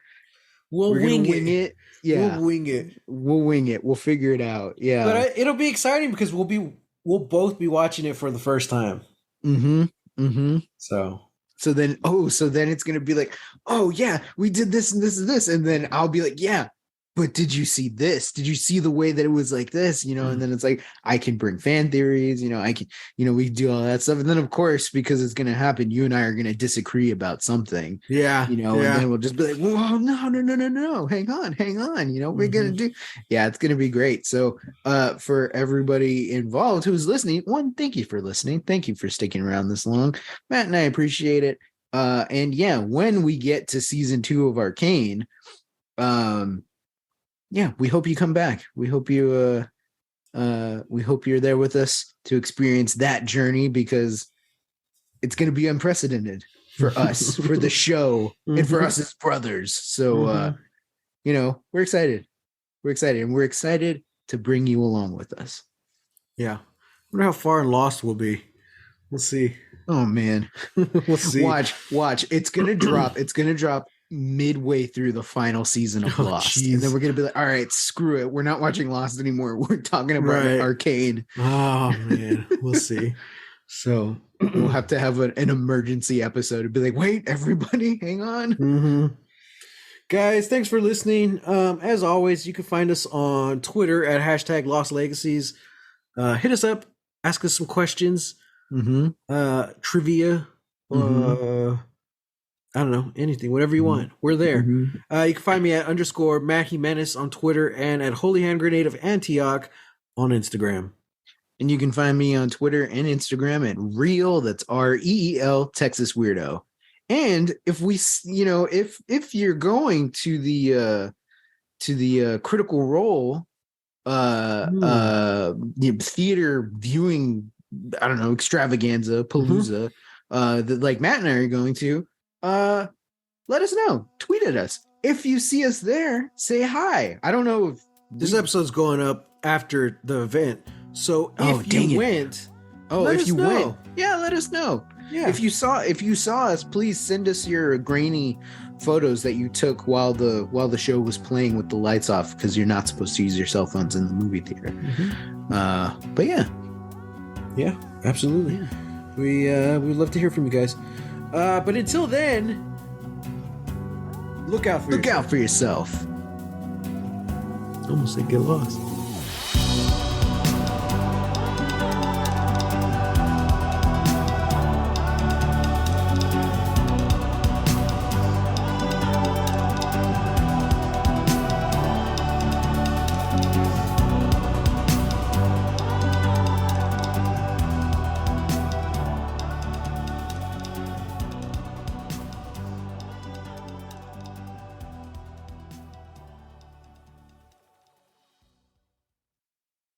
We'll wing it. Yeah, we'll wing it. We'll figure it out. Yeah, but it'll be exciting because we'll both be watching it for the first time. Mm-hmm. Mm-hmm. So then it's gonna be like, oh yeah, we did this and this and this, and then I'll be like, yeah, but did you see this? Did you see the way that it was like this? You know, and then it's like I can bring fan theories. You know, I can, we do all that stuff, and then of course, because it's gonna happen, you and I are gonna disagree about something. Yeah, and then we'll just be like, well, no, hang on. We're gonna do. Yeah, it's gonna be great. So, for everybody involved who's listening, one, thank you for listening. Thank you for sticking around this long, Matt and I appreciate it. And yeah, when we get to season 2 of Arcane, yeah, we hope you come back. We hope you're there with us to experience that journey, because it's going to be unprecedented for us, for the show, and for us as brothers. So, we're excited. And we're excited to bring you along with us. Yeah. I wonder how far Lost will be. We'll see. Oh man. We'll see. Watch. It's going to drop. It's going to drop midway through the final season of Lost. And then we're going to be like, all right, screw it. We're not watching Lost anymore. We're talking about Arcane. Oh man. We'll see. So we'll have to have an emergency episode and be like, wait, everybody, hang on. Mm-hmm. Guys, thanks for listening. As always, you can find us on Twitter at #LostLegacies. Hit us up. ask us some questions, Mm-hmm. trivia, Mm-hmm. I don't know, anything, whatever you want. We're there. Mm-hmm. You can find me at _Mackie Menace on Twitter and at Holy Hand Grenade of Antioch on Instagram. And you can find me on Twitter and Instagram at Real, that's REEL, Texas Weirdo. And if we, if you're going to the Critical Role theater viewing, I don't know, extravaganza, palooza, that like Matt and I are going to, let us know. Tweet at us. If you see us there, say hi. I don't know if this episode's going up after the event. So if you went, let us know. Went, yeah, let us know. Yeah. If you saw us, please send us your grainy photos that you took while the show was playing with the lights off, because you're not supposed to use your cell phones in the movie theater. But yeah, absolutely. Yeah. We'd love to hear from you guys. But until then, look out for yourself. Almost said get lost.